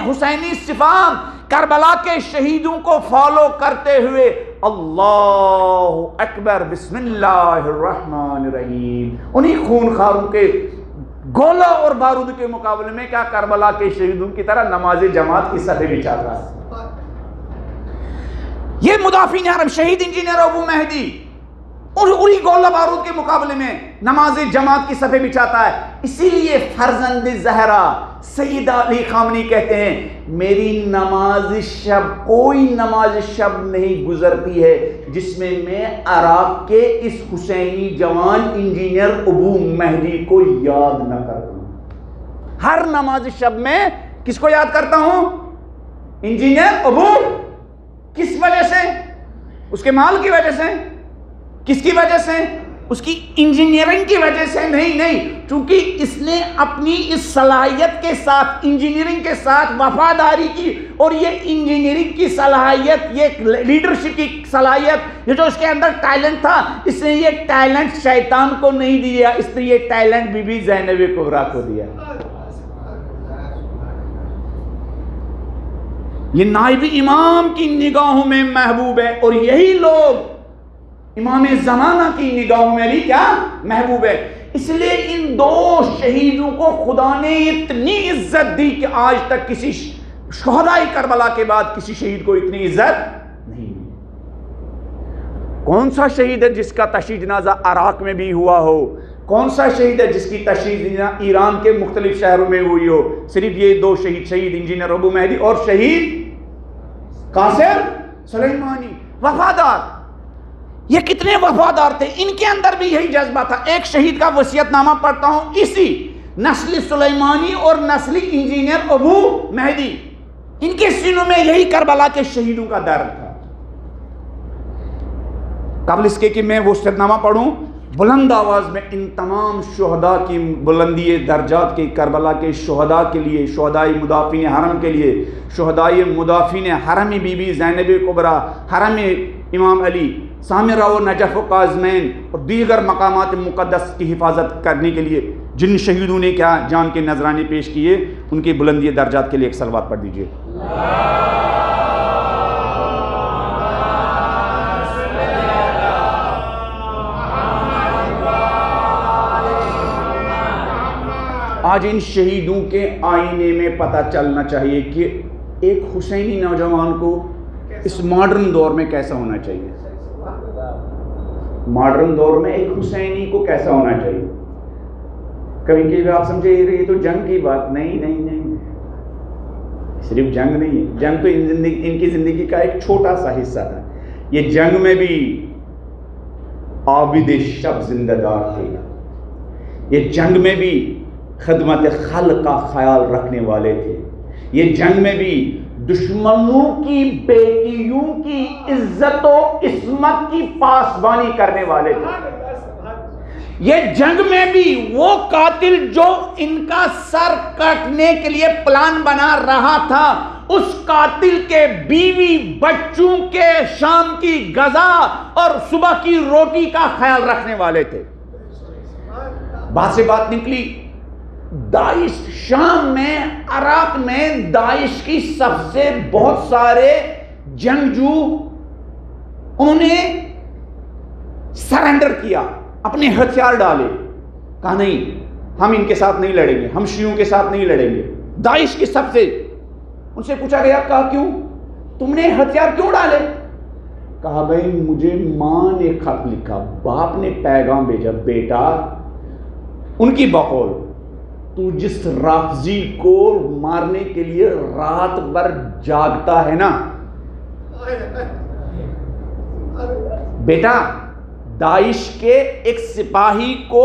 حسینی صفان کربلا کے شہیدوں کو فالو کرتے ہوئے اللہ اکبر بسم اللہ الرحمن الرحیم، انہی خونخواروں کے گولہ اور بارود کے مقابلے میں کیا کربلا کے شہیدوں کی طرح نماز جماعت کی صفیں بچھاتا ہے. یہ مدافعین حرم شہید انجینئر ابو مہدی انہی گولہ بارود کے مقابلے میں نماز جماعت کی صفیں بچھاتا ہے. اسی لیے فرزند زہرا سیدہ علی خامنی کہتے ہیں میری نماز شب، کوئی نماز شب نہیں گزرتی ہے جس میں میں عراق کے اس حسینی جوان انجینئر ابو مہدی کو یاد نہ کرتا ہوں. ہر نماز شب میں کس کو یاد کرتا ہوں؟ انجینئر ابو. کس وجہ سے؟ اس کے مال کی وجہ سے. کس کی وجہ سے؟ اس کی انجینئرنگ کی وجہ سے نہیں، چونکہ اس نے اپنی اس صلاحیت کے ساتھ، انجینئرنگ کے ساتھ وفاداری کی، اور یہ انجینئرنگ کی صلاحیت، یہ لیڈرشپ کی صلاحیت، یہ جو اس کے اندر ٹیلنٹ تھا، اس نے یہ ٹیلنٹ شیطان کو نہیں دیا، اس نے یہ ٹیلنٹ بی بی زینب کبریٰ کو دیا. یہ نائب امام کی نگاہوں میں محبوب ہے، اور یہی لوگ امام زمانہ کی نگاہوں میں بھی کیا؟ محبوب ہے. اس لیے ان دو شہیدوں کو خدا نے اتنی عزت دی کہ آج تک کسی شہداء کربلا کے بعد کسی شہید کو اتنی عزت نہیں دی. کون سا شہید ہے جس کا تشییع جنازہ عراق میں بھی ہوا ہو؟ کون سا شہید ہے جس کی تشییع جنازہ ایران کے مختلف شہروں میں ہوئی ہو؟ صرف یہ دو شہید، شہید انجینئر ابو مہدی اور شہید قاسم سلیمانی. وفادار. یہ کتنے وفادار تھے، ان کے اندر بھی یہی جذبہ تھا. ایک شہید کا وصیت نامہ پڑھتا ہوں، اسی نسل سلیمانی اور نسل انجینئر ابو مہدی، ان کے سینوں میں یہی کربلا کے شہیدوں کا درد تھا. قبل اس کے کہ میں وصیت نامہ پڑھوں، بلند آواز میں ان تمام شہداء کی بلندی درجات کے، کربلا کے شہداء کے لیے، شہداء مدافعین حرم کے لیے، شہداء مدافعین حرم بی بی زینب کبریٰ، حرم امام علی، سامرہ و نجف و قازمین اور دیگر مقامات مقدس کی حفاظت کرنے کے لیے جن شہیدوں نے کیا جان کے نذرانے پیش کیے، ان کی بلندی درجات کے لیے ایک صلوات پڑھ دیجئے. آج ان شہیدوں کے آئینے میں پتہ چلنا چاہیے کہ ایک حسینی نوجوان کو اس ماڈرن دور میں کیسا ہونا چاہیے. ماڈرن دور میں ایک حسینی کو کیسا ہونا چاہیے. کبھی کبھی آپ سمجھے یہ تو جنگ کی بات نہیں، صرف جنگ نہیں ہے. جنگ تو ان کی زندگی کا ایک چھوٹا سا حصہ تھا. یہ جنگ میں بھی عابد شب زندہ دار تھے. یہ جنگ میں بھی خدمت خلق کا خیال رکھنے والے تھے. یہ جنگ میں بھی دشمنوں کی بیٹیوں کی عزت و عصمت کی پاسبانی کرنے والے تھے. یہ جنگ میں بھی وہ قاتل جو ان کا سر کاٹنے کے لیے پلان بنا رہا تھا، اس قاتل کے بیوی بچوں کے شام کی غذا اور صبح کی روٹی کا خیال رکھنے والے تھے. بات سے بات نکلی، داعش شام میں، عراق میں داعش کی سب سے بہت سارے جنگجو انہوں نے سرنڈر کیا، اپنے ہتھیار ڈالے، کہا نہیں ہم ان کے ساتھ نہیں لڑیں گے، ہم شیعوں کے ساتھ نہیں لڑیں گے. داعش کی سب سے ان سے پوچھا گیا، کہا کیوں تم نے ہتھیار کیوں ڈالے؟ کہا بھائی مجھے ماں نے خط لکھا، باپ نے پیغام بھیجا، بیٹا ان کی بقول تو جس رافضی کو مارنے کے لیے رات بھر جاگتا ہے نا، بیٹا داعش کے ایک سپاہی کو،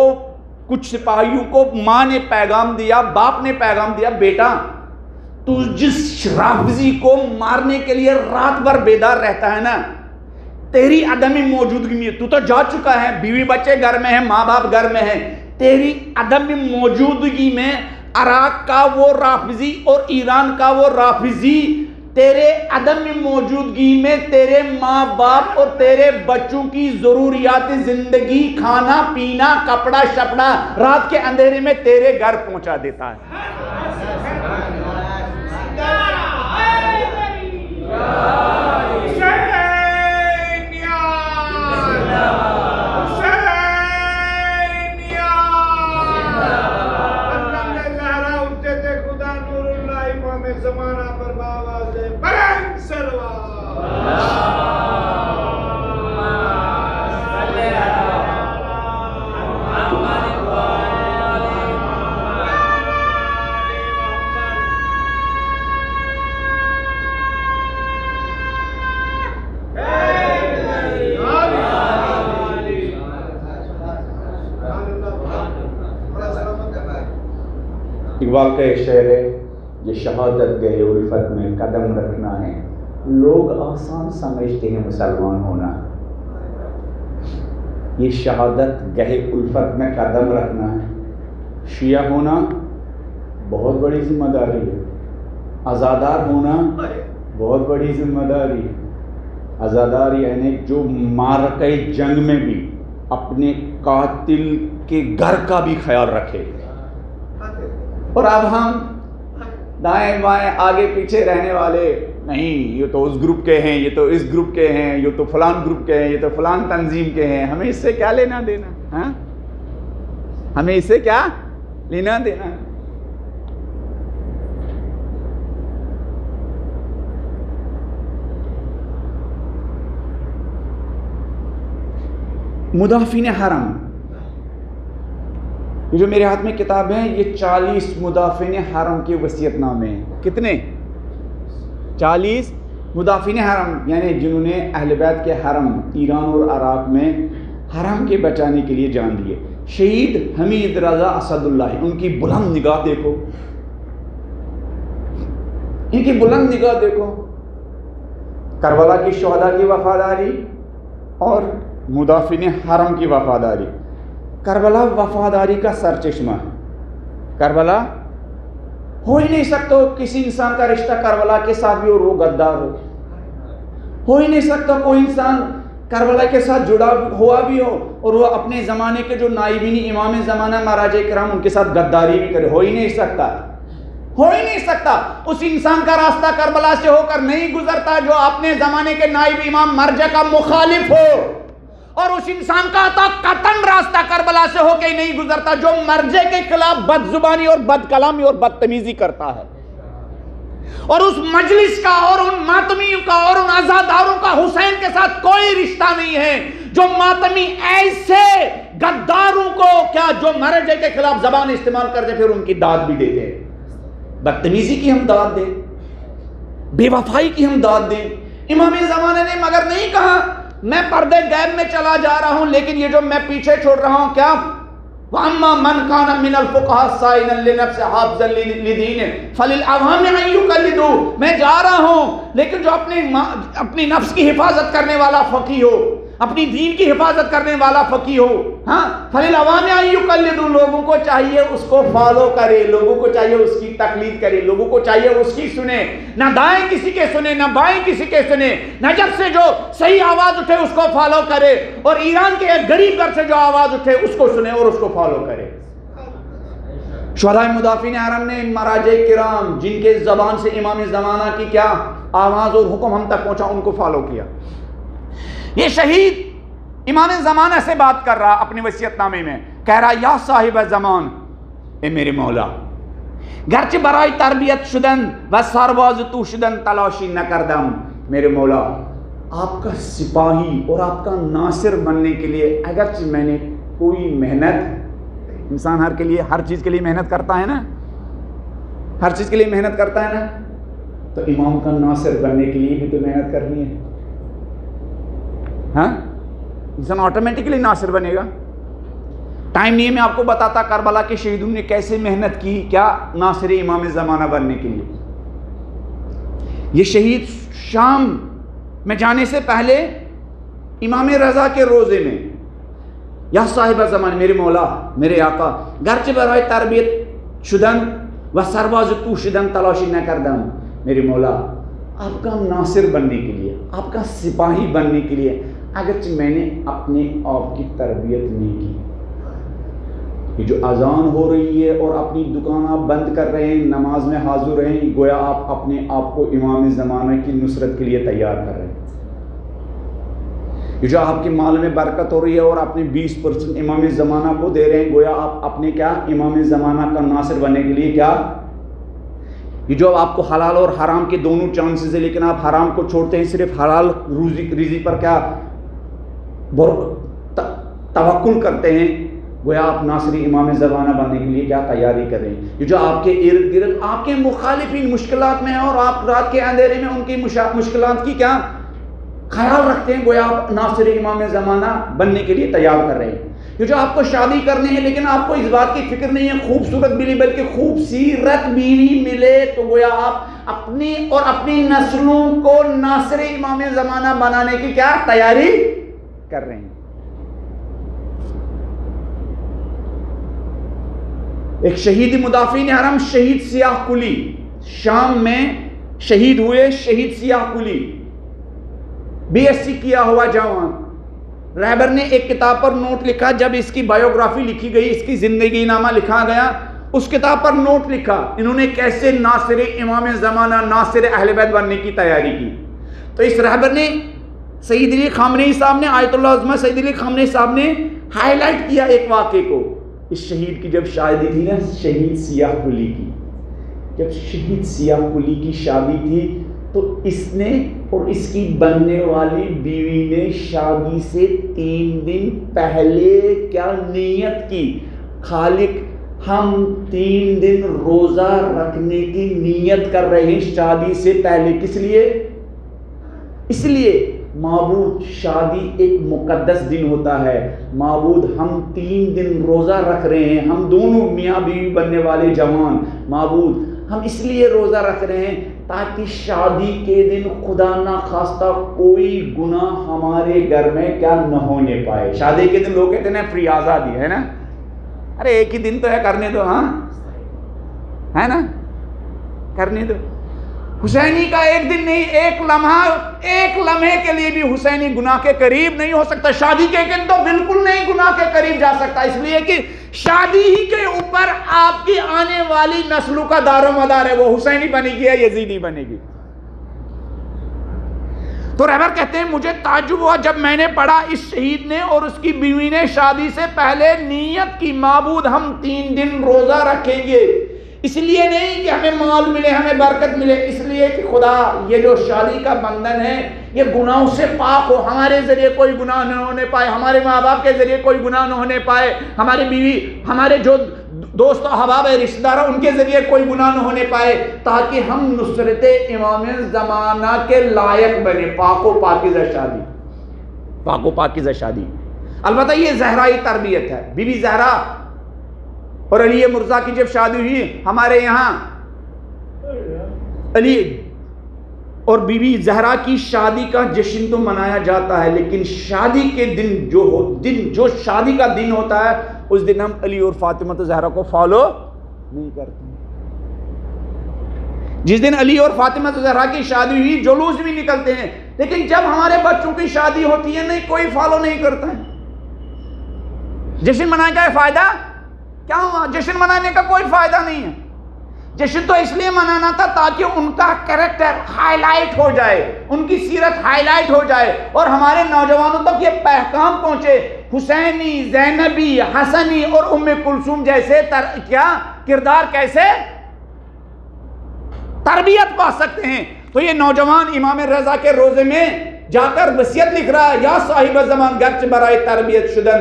کچھ سپاہیوں کو ماں نے پیغام دیا، باپ نے پیغام دیا، بیٹا تو جس رافضی کو مارنے کے لیے رات بھر بیدار رہتا ہے نا، تیری عدم موجودگی میں، تو جا چکا ہے، بیوی بچے گھر میں ہیں، ماں باپ گھر میں ہیں، تیری عدم موجودگی میں عراق کا وہ رافضی اور ایران کا وہ رافضی تیرے عدم موجودگی میں تیرے ماں باپ اور تیرے بچوں کی ضروریات زندگی، کھانا پینا، کپڑا شپڑا رات کے اندھیرے میں تیرے گھر پہنچا دیتا ہے۔ اقبال کا ایک شعر ہے، یہ شہادت گئے الفت میں قدم رکھنا ہے، لوگ آسان سمجھتے ہیں مسلمان ہونا، یہ شہادت گئے الفت میں قدم رکھنا ہے، شیعہ ہونا بہت بڑی ذمہ داری ہے، عزادار ہونا بہت بڑی ذمہ داری ہے۔ عزادار یعنی جو معرکہ جنگ میں بھی اپنے قاتل کے گھر کا بھی خیال رکھے، اور اب ہم دائیں بائیں آگے پیچھے رہنے والے نہیں، یہ تو اس گروپ کے ہیں، یہ تو اس گروپ کے ہیں، یہ تو فلان گروپ کے ہیں، یہ تو فلان تنظیم کے ہیں، ہمیں اس سے کیا لینا دینا؟ ہاں ہمیں اس سے کیا لینا دینا؟ مدافعین حرم، یہ جو میرے ہاتھ میں کتاب ہے، یہ 40 مدافعین حرم کے وصیت نامے ہیں۔ کتنے؟ 40 مدافعین حرم، یعنی جنہوں نے اہل بیت کے حرم ایران اور عراق میں حرم کے بچانے کے لیے جان دیے۔ شہید حمید رضا اسد اللہ، ان کی بلند نگاہ دیکھو، ان کی بلند نگاہ دیکھو، کربلا کی شہداء کی وفاداری اور مدافعین حرم کی وفاداری۔ کربلا وفاداری کا سرچشمہ ہے۔ کربلا ہو ہی نہیں سکتا کسی انسان کا رشتہ کربلا کے ساتھ بھی اور وہ غدار ہو ہی نہیں سکتا کوئی انسان کربلا کے ساتھ جڑا ہوا بھی ہو اور وہ اپنے زمانے کے جو نائبین امام زمانہ مہاراجہ کرام ان کے ساتھ غداری بھی کرے، ہو ہی نہیں سکتا، ہو ہی نہیں سکتا۔ اس انسان کا راستہ کربلا سے ہو کر نہیں گزرتا جو اپنے زمانے کے نائب امام مرجع کا مخالف ہو، اور اس انسان کا عطا قطعاً راستہ کربلا سے ہو کے نہیں گزرتا جو مرجع کے خلاف بد زبانی اور بد کلامی اور بدتمیزی کرتا ہے۔ اور اس مجلس کا اور ان ماتمیوں کا اور ان عزاداروں کا حسین کے ساتھ کوئی رشتہ نہیں ہے جو ماتمی ایسے غداروں کو کیا جو مرجع کے خلاف زبان استعمال کرتے پھر ان کی داد بھی دیتے ہیں۔ بدتمیزی کی ہم داد دیں، بے وفائی کی ہم داد دیں۔ امام زمانے نے مگر نہیں کہا میں پردے غیب میں چلا جا رہا ہوں، لیکن یہ جو میں پیچھے چھوڑ رہا ہوں کیا وَأَمَّا مَنْ كَانَ مِنَ الْفُقَهَاءِ صَائِنًا لِنَفْسِهِ حَافِظًا لِدِينِهِ فَلِلْعَوَامِ أَن يُقَلِّدُوهُ، میں جا رہا ہوں لیکن جو اپنی نفس کی حفاظت کرنے والا فقیہ ہو، اپنی دین کی حفاظت کرنے والا فقیہ ہو، ہاں فَلِلْعَوَامِ أَن يُقَلِّدُوهُ، لوگوں کو چاہیے اس کو فالو کرے، لوگوں کو چاہیے اس کی تقلید کرے، لوگوں کو چاہیے اس کی سنے، نہ دائیں کسی کے سنے نہ بائیں کسی کے سنے، نجف سے جو صحیح آواز اٹھے اس کو فالو کرے، اور ایران کے ایک غریب گھر سے جو آواز اٹھے اس کو سنے اور اس کو فالو کرے۔ شہدائے مدافعین حرم نے مراجع کرام جن کے زبان سے امام زمانہ کی کیا آواز اور حکم ہم تک پہنچا ان کو فالو کیا۔ یہ شہید امام زمانہ سے بات کر رہا اپنی وصیت نامے میں، کہہ رہا یا صاحب زمان، اے میرے مولا، گرچہ برائے تربیت شدن و سرباز تو شدن تلاشی نہ کردم، میرے مولا آپ کا سپاہی اور آپ کا ناصر بننے کے لیے اگرچہ میں نے کوئی محنت، انسان ہر چیز کے لیے محنت کرتا ہے نا، ہر چیز کے لیے محنت کرتا ہے نا، تو امام کا ناصر بننے کے لیے بھی تو محنت کرنی ہے، ہاں انسان آٹومیٹکلی ناصر بنے گا. ٹائم نہیں ہے میں آپ کو بتاتا کربلا کے شہیدوں نے کیسے محنت کی کیا ناصر امام زمانہ بننے کے لیے. یہ شہید شام میں جانے سے پہلے امام رضا کے روزے میں یا صاحب زمان میرے مولا میرے آقا گرچہ برائے تربیت شدن و سرباز تو شدن تلاشی نہ کردم میرے مولا آپ کا ناصر بننے کے لیے آپ کا سپاہی بننے کے لیے اگرچہ میں نے اپنے آپ کی تربیت نہیں کی. یہ جو اذان ہو رہی ہے اور اپنی دکان آپ بند کر رہے ہیں نماز میں حاضر رہے ہیں گویا آپ اپنے آپ کو امام زمانہ کی نصرت کے لیے تیار کر رہے ہیں. یہ جو آپ کے مال میں برکت ہو رہی ہے اور اپنے 20% امام زمانہ کو دے رہے ہیں گویا آپ اپنے کیا امام زمانہ کا ناصر بننے کے لیے کیا. یہ جو آپ کو حلال اور حرام کے دونوں چانسز ہے لیکن آپ حرام کو چھوڑتے ہیں صرف حلال روزی پر کیا توکل کرتے ہیں گویا آپ ناصری امام زمانہ بننے کے لیے کیا تیاری کر رہے ہیں. یہ جو آپ کے ارد گرد آپ کے مخالفین مشکلات میں ہیں اور آپ رات کے اندھیرے میں ان کی مشکلات کی کیا خیال رکھتے ہیں گویا آپ ناصر امام زمانہ بننے کے لیے تیار کر رہے ہیں. یہ جو آپ کو شادی کرنی ہے لیکن آپ کو اس بات کی فکر نہیں ہے خوبصورت بیوی بلکہ خوبصورت بیوی ملے تو گویا آپ اپنی اور اپنی نسلوں کو ناصر امام زمانہ بنانے کی کیا تیاری کر رہے ہیں. ایک شہید مدافعین حرم شہید سیاہ کلی شام میں شہید ہوئے. شہید سیاہ کلی BSc کیا ہوا جوان رہبر نے ایک کتاب پر نوٹ لکھا جب اس کی بایوگرافی لکھی گئی اس کی زندگی نامہ لکھا گیا اس کتاب پر نوٹ لکھا انہوں نے کیسے ناصر امام زمانہ ناصر اہل بیت بننے کی تیاری کی. تو اس رہبر نے سید علی خامنئی صاحب نے آیت اللہ عظمہ سید علی خامنئی صاحب نے ہائی لائٹ کیا ایک واقعے کو. اس شہید کی جب شادی تھی نا شہید سیاہ کلی کی جب شہید سیاہ کلی کی شادی تھی تو اس نے اور اس کی بننے والی بیوی نے شادی سے 3 دن پہلے کیا نیت کی خالق ہم 3 دن روزہ رکھنے کی نیت کر رہے ہیں شادی سے پہلے. کس لیے؟ اس لیے معبود شادی ایک مقدس دن ہوتا ہے. معبود ہم 3 دن روزہ رکھ رہے ہیں ہم دونوں میاں بیوی بننے والے جوان معبود ہم اس لیے روزہ رکھ رہے ہیں تاکہ شادی کے دن خدا نہ خواستہ کوئی گناہ ہمارے گھر میں کیا نہ ہونے پائے. شادی کے دن لوگ کہتے ہیں فری آزادی ہے نا ارے ایک ہی دن تو ہے کرنے دو ہاں ہے نا کرنے دو. حسینی کا ایک دن نہیں ایک لمحے کے لیے بھی حسینی گناہ کے قریب نہیں ہو سکتا. شادی کے دن تو بالکل نہیں گناہ کے قریب جا سکتا اس لیے کہ شادی ہی کے اوپر آپ کی آنے والی نسلوں کا دار و مدار ہے. وہ حسینی بنے گی یا یزیدی بنے گی. تو رہبر کہتے ہیں مجھے تعجب ہوا جب میں نے پڑھا اس شہید نے اور اس کی بیوی نے شادی سے پہلے نیت کی معبود ہم 3 دن روزہ رکھیں گے اس لیے نہیں کہ ہمیں مال ملے ہمیں برکت ملے اس لیے کہ خدا یہ جو شادی کا بندھن ہے یہ گناہوں سے پاک ہو ہمارے ذریعے کوئی گناہ نہ ہونے پائے ہمارے ماں باپ کے ذریعے کوئی گناہ نہ ہونے پائے ہماری بیوی ہمارے جو دوست و احباب رشتہ دار ان کے ذریعے کوئی گناہ نہ ہونے پائے تاکہ ہم نصرت امام زمانہ کے لائق بنے. پاک و پاکیزہ شادی البتہ یہ زہرائی تربیت ہے. بی بی زہرا اور علی مرزا کی جب شادی ہوئی ہمارے یہاں علی اور بی بی زہرا کی شادی کا جشن تو منایا جاتا ہے لیکن شادی کے دن جو شادی کا دن ہوتا ہے اس دن ہم علی اور فاطمہ زہرا کو فالو نہیں کرتے. جس دن علی اور فاطمہ زہرا کی شادی ہوئی جلوس بھی نکلتے ہیں لیکن جب ہمارے بچوں کی شادی ہوتی ہے نہیں کوئی فالو نہیں کرتا ہے. جشن منانے کا فائدہ کیا ہوا؟ جشن منانے کا کوئی فائدہ نہیں ہے. جشن تو اس لیے منانا تھا تاکہ ان کا کریکٹر ہائی لائٹ ہو جائے ان کی سیرت ہائی لائٹ ہو جائے اور ہمارے نوجوانوں تک یہ پیغام پہنچے حسینی زینبی حسنی اور ام کلثوم جیسے کیا کردار کیسے تربیت پا سکتے ہیں. تو یہ نوجوان امام رضا کے روزے میں جا کر وصیت لکھ رہا ہے یا صاحب زمان گرچہ برائے تربیت شدن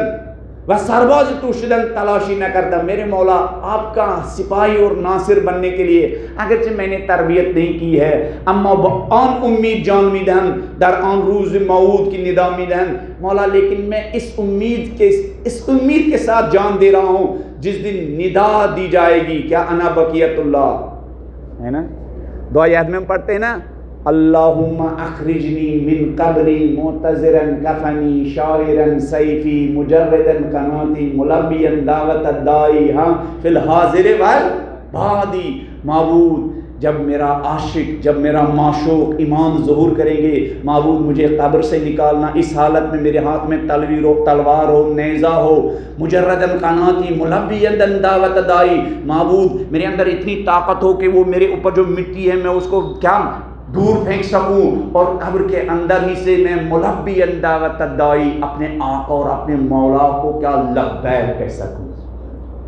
وہ سرباز ترشدن تلاشی نہ کرتا. میرے مولا آپ کا سپاہی اور ناصر بننے کے لیے اگرچہ میں نے تربیت نہیں کی ہے اما آن امید جان میدہن در آن روز موعود کی ندا میدہن مولا، لیکن میں اس امید کے ساتھ جان دے رہا ہوں جس دن ندا دی جائے گی. کیا انا بقیت اللہ ہے نا. دعا یاد میں ہم پڑھتے ہیں نا، اللہم اخرجنی من قبری معتذرا کفنی شاعرا سیفی مجردا قناتی ملبیا دعوت الدائی ہاں فی الحاضر والبعدی. معبود جب میرا عاشق، جب میرا معشوق امام ظہور کریں گے، معبود مجھے قبر سے نکالنا اس حالت میں میرے ہاتھ میں تلوار ہو، نیزہ ہو، مجردا قناتی ملبیا دعوت الدائی. معبود میرے اندر اتنی طاقت ہو کہ وہ میرے اوپر جو مٹی ہے میں اس کو کیا دور پھینک سکوں اور قبر کے اندر ہی سے میں ملبیا دعوت الدائی اپنے آقا اور اپنے مولا کو کیا لبیک کہہ سکوں.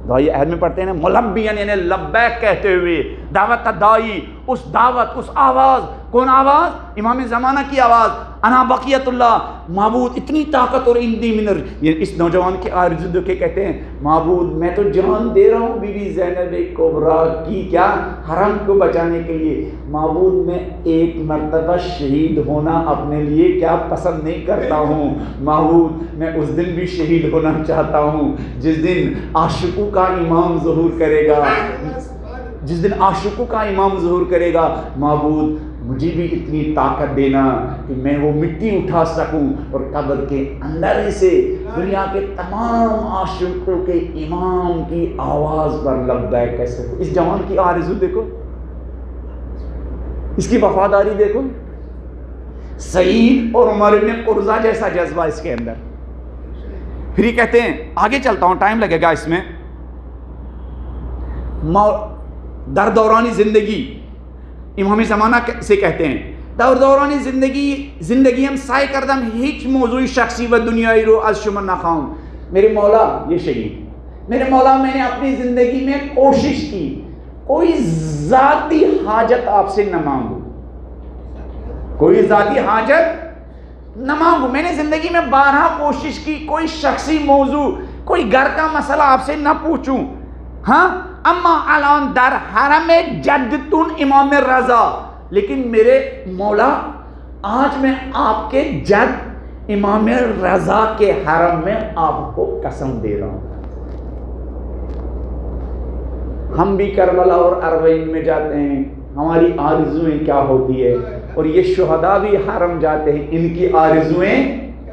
دعائی عہد میں پڑھتے ہیں نا، ملبیا یعنی لبیک کہتے ہوئے دعوت الدائی، اس دعوت، اس آواز. کون آواز؟ امام زمانہ کی آواز، انا بقیت اللہ. معبود اتنی طاقت اور اندی منر. اس نوجوان کے آرزو کے کہتے ہیں معبود میں تو جان دے رہا ہوں بی بی زینب کبریٰ کی کیا حرم کو بچانے کے لیے. معبود میں ایک مرتبہ شہید ہونا اپنے لیے کیا پسند نہیں کرتا ہوں. معبود میں اس دن بھی شہید ہونا چاہتا ہوں جس دن عاشقوں کا امام ظہور کرے گا، جس دن عاشقوں کا امام ظہور کرے گا. معبود مجھے بھی اتنی طاقت دینا کہ میں وہ مٹی اٹھا سکوں اور قبر کے اندر ہی سے دنیا کے تمام عاشقوں کے امام کی آواز پر لبیک کہہ سکوں. اس جوان کی آرزو دیکھو، اس کی وفاداری دیکھو. سعید اور عمر ابن قرظہ جیسا جذبہ اس کے اندر. پھر یہ کہتے ہیں، آگے چلتا ہوں ٹائم لگے گا اس میں. در دورانی زندگی امام زمانہ سے کہتے ہیں، دورانی زندگی ہم سائے کردم ہیچ موضوعی شخصی و دنیای رو از شما نخواہوں. میرے مولا، یہ شہید، میرے مولا میں نے اپنی زندگی میں کوشش کی کوئی ذاتی حاجت آپ سے نہ مانگوں، کوئی ذاتی حاجت نہ مانگوں. میں نے زندگی میں بارہا کوشش کی کوئی شخصی موضوع، کوئی گھر کا مسئلہ آپ سے نہ پوچھوں. ہاں اما الان در حرم جدتون امام رضا، لیکن میرے مولا آج میں آپ کے جد امام رضا کے حرم میں آپ کو قسم دے رہا ہوں. ہم بھی کربلا اور اربعین میں جاتے ہیں، ہماری آرزویں کیا ہوتی ہے، اور یہ شہداء بھی حرم جاتے ہیں، ان کی آرزویں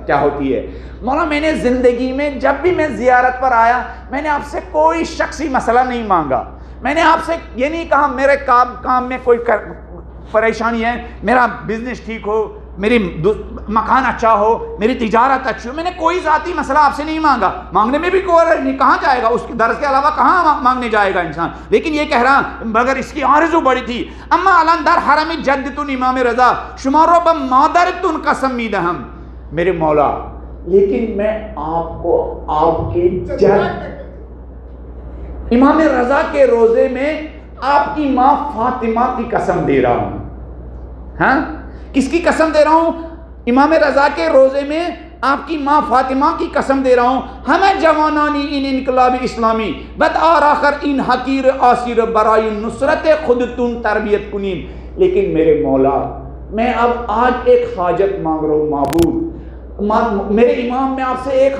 کیا ہوتی ہے. مولا میں نے زندگی میں جب بھی میں زیارت پر آیا میں نے آپ سے کوئی شخصی مسئلہ نہیں مانگا. میں نے آپ سے یہ نہیں کہا میرے کام میں کوئی پریشانی ہے، میرا بزنس ٹھیک ہو، میری مکان اچھا ہو، میری تجارت اچھی ہو. میں نے کوئی ذاتی مسئلہ آپ سے نہیں مانگا. مانگنے میں بھی کوئی نہیں، کہاں جائے گا اس کے درس کے علاوہ کہاں مانگنے جائے گا انسان. لیکن یہ کہہ رہا مگر اس کی آرزو بڑی تھی. اما الان در حرم جدتون امام رضا شمارو با مادرتون قسم میدہم. میرے مولا لیکن میں آپ کو آپ کے جد امام رضا کے روزے میں آپ کی ماں فاطمہ کی قسم دے رہا ہوں. ہاں کس کی قسم دے رہا ہوں؟ امام رضا کے روزے میں آپ کی ماں فاطمہ کی قسم دے رہا ہوں. ہمیں جوانانی ان انقلاب اسلامی بد آخر ان حقیر آسیر برای نصرت خودتون تربیت کنین. لیکن میرے مولا میں اب آج ایک حاجت مانگ رہا ہوں. معبود میرے امام میں آپ سے ایک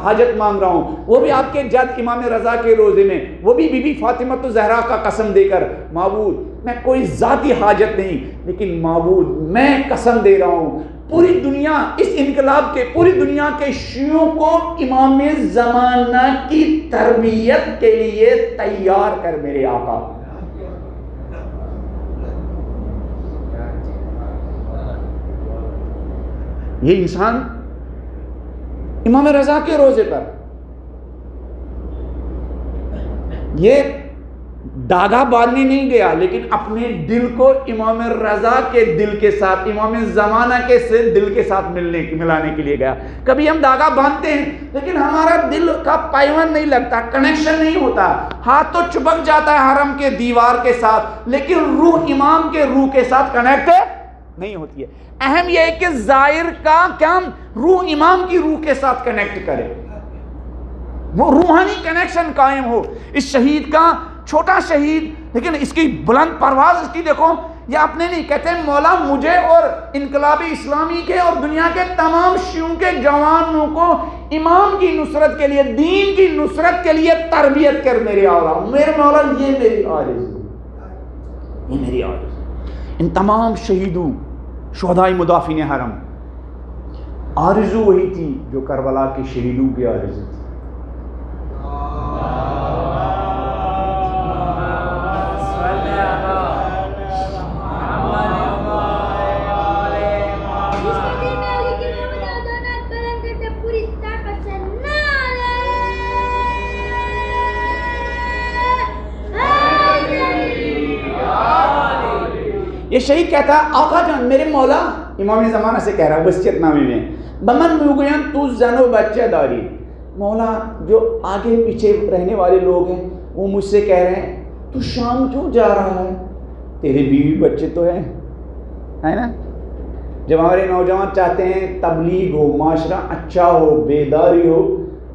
حاجت مانگ رہا ہوں، وہ بھی آپ کے جد امام رضا کے روزے میں، وہ بھی بی بی فاطمہ الزہرا کا قسم دے کر. معبود میں کوئی ذاتی حاجت نہیں، لیکن معبود میں قسم دے رہا ہوں پوری دنیا اس انقلاب کے، پوری دنیا کے شیعوں کو امام زمانہ کی تربیت کے لیے تیار کر میرے آقا. یہ انسان امام رضا کے روزے پر یہ داغا باندھنے نہیں گیا، لیکن اپنے دل کو امام رضا کے دل کے ساتھ، امام زمانہ کے دل کے ساتھ ملانے کے لیے گیا. کبھی ہم داغا باندھتے ہیں لیکن ہمارا دل کا پیوند نہیں لگتا، کنیکشن نہیں ہوتا. ہاتھ تو چپک جاتا ہے حرم کے دیوار کے ساتھ، لیکن روح امام کے روح کے ساتھ کنیکٹ نہیں ہوتی ہے. اہم یہ ہے کہ ظاہر کا کیا روح امام کی روح کے ساتھ کنیکٹ کرے. وہ روحانی کنیکشن قائم ہو. اس شہید کا چھوٹا شہید لیکن اس کی بلند پرواز اس کی دیکھو. یہ اپنے نہیں کہتے ہیں مولا مجھے اور انقلابی اسلامی کے اور دنیا کے تمام شیعوں کے جوانوں کو امام کی نصرت کے لیے دین کی نصرت کے لیے تربیت کر میرے اولا. میرے مولا یہ میری آرزو، یہ میری آرزو. ان تمام شہیدوں شہداء مدافعین حرم آرزو وہی تھی جو کربلا کے شہیدوں کی آرزو تھی. یہ شہید کہتا ہے آقا جان میرے مولا، امام زمانہ سے کہہ رہا ہے وصیت نامے میں، بمن موگیاں تو زن و بچہ داری. مولا جو آگے پیچھے رہنے والے لوگ ہیں وہ مجھ سے کہہ رہے ہیں تو شام کیوں جا رہا ہے، تیرے بیوی بچے تو ہیں، ہے نا. جب ہمارے نوجوان چاہتے ہیں تبلیغ ہو، معاشرہ اچھا ہو، بیداری ہو،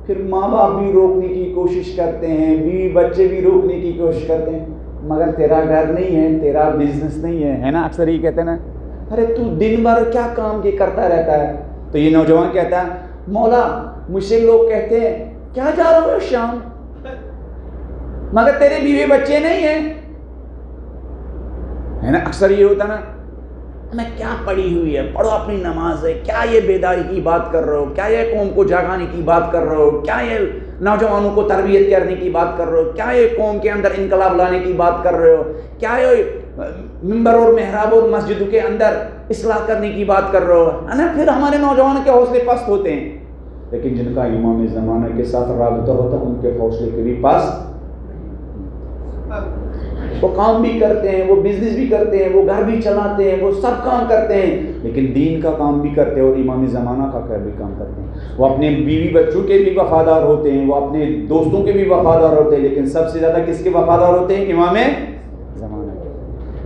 پھر ماں باپ بھی روکنے کی کوشش کرتے ہیں، بیوی بچے بھی روکنے کی کوشش کرتے ہیں، مگر تیرا گھر نہیں ہے، تیرا بزنس نہیں ہے نا. اکثر یہ کہتے ہیں نا ارے تو دن بھر کیا کام کے کرتا رہتا ہے. تو یہ نوجوان کہتا ہے مولا مجھ سے لوگ کہتے ہیں کیا جا رہا ہو شام، مگر تیرے بیوی بچے نہیں ہیں، ہے نا. اکثر یہ ہوتا نا میں کیا پڑھی ہوئی ہے، پڑھو اپنی نماز ہے، کیا یہ بیداری کی بات کر رہے ہو، کیا یہ قوم کو جاگانے کی بات کر رہے ہو، کیا یہ نوجوانوں کو تربیت کرنے کی بات کر رہے ہو، کیا یہ قوم کے اندر انقلاب لانے کی بات کر رہے ہو، کیا یہ ممبر اور محراب اور مسجدوں کے اندر اصلاح کرنے کی بات کر رہے ہو، ہے نا. پھر ہمارے نوجوانوں کے حوصلے پست ہوتے ہیں. لیکن جن کا امام زمانہ کے ساتھ رابطہ ہوتا ہے ان کے حوصلے کبھی پست، وہ کام بھی کرتے ہیں، وہ بزنس بھی کرتے ہیں، وہ گھر بھی چلاتے ہیں، وہ سب کام کرتے ہیں، لیکن دین کا کام بھی کرتے ہیں اور امام زمانہ کا بھی کام کرتے ہیں. وہ اپنے بیوی بچوں کے بھی وفادار ہوتے ہیں، وہ اپنے دوستوں کے بھی وفادار ہوتے ہیں، لیکن سب سے زیادہ کس کے وفادار ہوتے ہیں؟ امام زمانہ.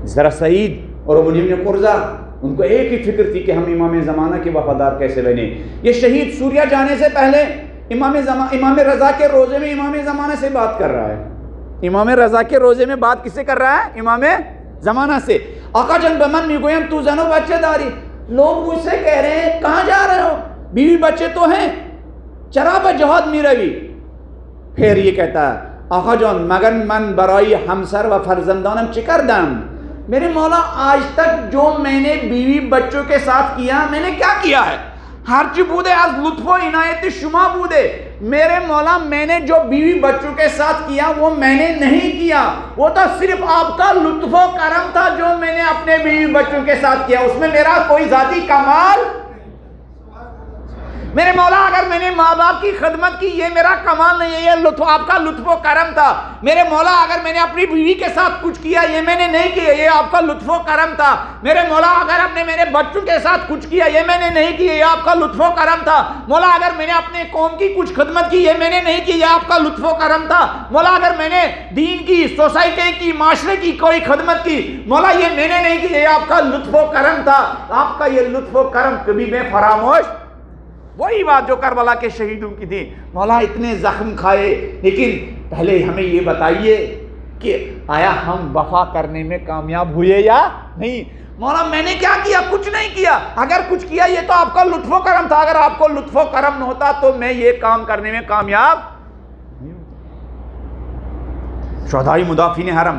ذرا سعید اور منیم نے قرضہ ان کو ایک ہی فکر تھی کہ ہم امام زمانہ کے وفادار کیسے بنے. یہ شہید سوریا جانے سے پہلے امام رضا کے روزے میں امام زمانہ سے بات کر رہا ہے. امام رضا کے روزے میں بات کس سے کر رہا ہے؟ امام زمانہ سے. آقا جان بمن میگویم تو زن و بچے داری. لوگ مجھ سے کہہ رہے ہیں کہاں جا رہے ہو، بیوی بچے تو ہیں، چرا با جہاد می روی. پھر یہ کہتا ہے آقا جان مگر من برائی ہمسر و فرزندانم چکر دم. میرے مولا آج تک جو میں نے بیوی بچوں کے ساتھ کیا میں نے کیا کیا ہے؟ ہرچی بودے از لطف و عنایت شما بودے. میرے مولا میں نے جو بیوی بچوں کے ساتھ کیا وہ میں نے نہیں کیا، وہ تو صرف آپ کا لطف و کرم تھا جو میں نے اپنے بیوی بچوں کے ساتھ کیا، اس میں میرا کوئی ذاتی کمال. میرے مولا اگر میں نے ماں باپ کی خدمت کی یہ میرا کمال نہیں ہے، یہ لطف آپ کا لطف و کرم تھا. میرے مولا اگر میں نے اپنی بیوی کے ساتھ کچھ کیا یہ میں نے نہیں کیا، یہ آپ کا لطف و کرم تھا. میرے مولا اگر آپ نے میرے بچوں کے ساتھ کچھ کیا یہ میں نے نہیں کیا، یہ آپ کا لطف و کرم تھا. مولا اگر میں نے اپنے قوم کی کچھ خدمت کی یہ میں نے نہیں کی، یہ آپ کا لطف و کرم تھا. مولا اگر میں نے دین کی، سوسائٹی کی، معاشرے کی کوئی خدمت کی مولا یہ میں نے نہیں کی، یہ آپ کا لطف و کرم تھا. آپ کا یہ لطف و کرم کبھی میں فراموش. وہی بات جو کربلا کے شہیدوں کی تھی. مولا اتنے زخم کھائے لیکن پہلے ہمیں یہ بتائیے کہ آیا ہم وفا کرنے میں کامیاب ہوئے یا نہیں. مولا میں نے کیا کیا؟ کچھ نہیں کیا. اگر کچھ کیا یہ تو آپ کا لطف و کرم تھا، اگر آپ کو لطف و کرم نہ ہوتا تو میں یہ کام کرنے میں کامیاب نہیں ہوتا. شہداء مدافعین حرم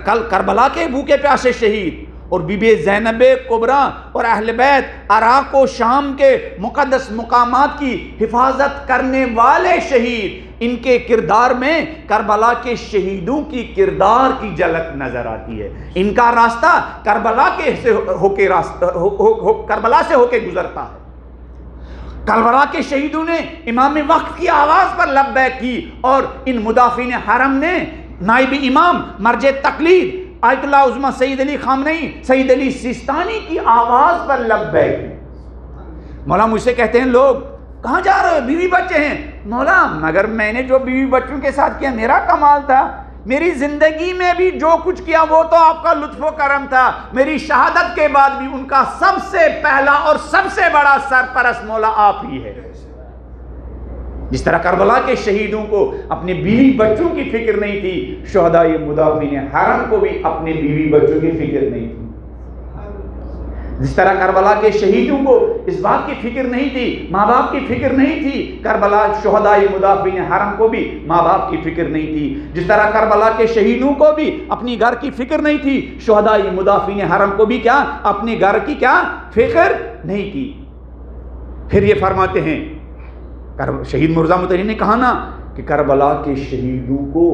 کل کربلا کے بھوکے پیاسے شہید اور بی بی زینب کبریٰ اور اہل بیت عراق و شام کے مقدس مقامات کی حفاظت کرنے والے شہید، ان کے کردار میں کربلا کے شہیدوں کی کردار کی جھلک نظر آتی ہے. ان کا راستہ کربلا سے ہو کے گزرتا ہے. کربلا کے شہیدوں نے امام وقت کی آواز پر لبیک کی اور ان مدافعین حرم نے نائب امام مرجع تقلید آیت اللہ عظمہ سید علی خامنئی، سید علی سیستانی کی آواز پر لبیک. مولا مجھ سے کہتے ہیں لوگ کہاں جا رہے ہو، بیوی بچے ہیں. مولا مگر میں نے جو بیوی بچوں کے ساتھ کیا میرا کمال تھا. میری زندگی میں بھی جو کچھ کیا وہ تو آپ کا لطف و کرم تھا. میری شہادت کے بعد بھی ان کا سب سے پہلا اور سب سے بڑا سرپرست مولا آپ ہی ہے. جس طرح کربلا کے شہیدوں کو اپنے بیوی بچوں کی فکر نہیں تھی، شہدائے مدافعین حرم کو بھی اپنے بیوی بچوں کی فکر نہیں تھی۔ جس طرح کربلا کے شہیدوں کو اس بات کی فکر نہیں تھی، ماں باپ کی فکر نہیں تھی، کربلا شہدائے مدافعین حرم کو بھی ماں باپ کی فکر نہیں تھی۔ جس طرح کربلا کے شہیدوں کو بھی اپنی گھر کی فکر نہیں تھی، شہدائے مدافعین حرم کو بھی کیا اپنے گھر کی کیا فکر نہیں تھی۔ پھر یہ فرماتے ہیں، شہید مرزا متحری نے کہا نا کہ کربلا کے شہیدوں کو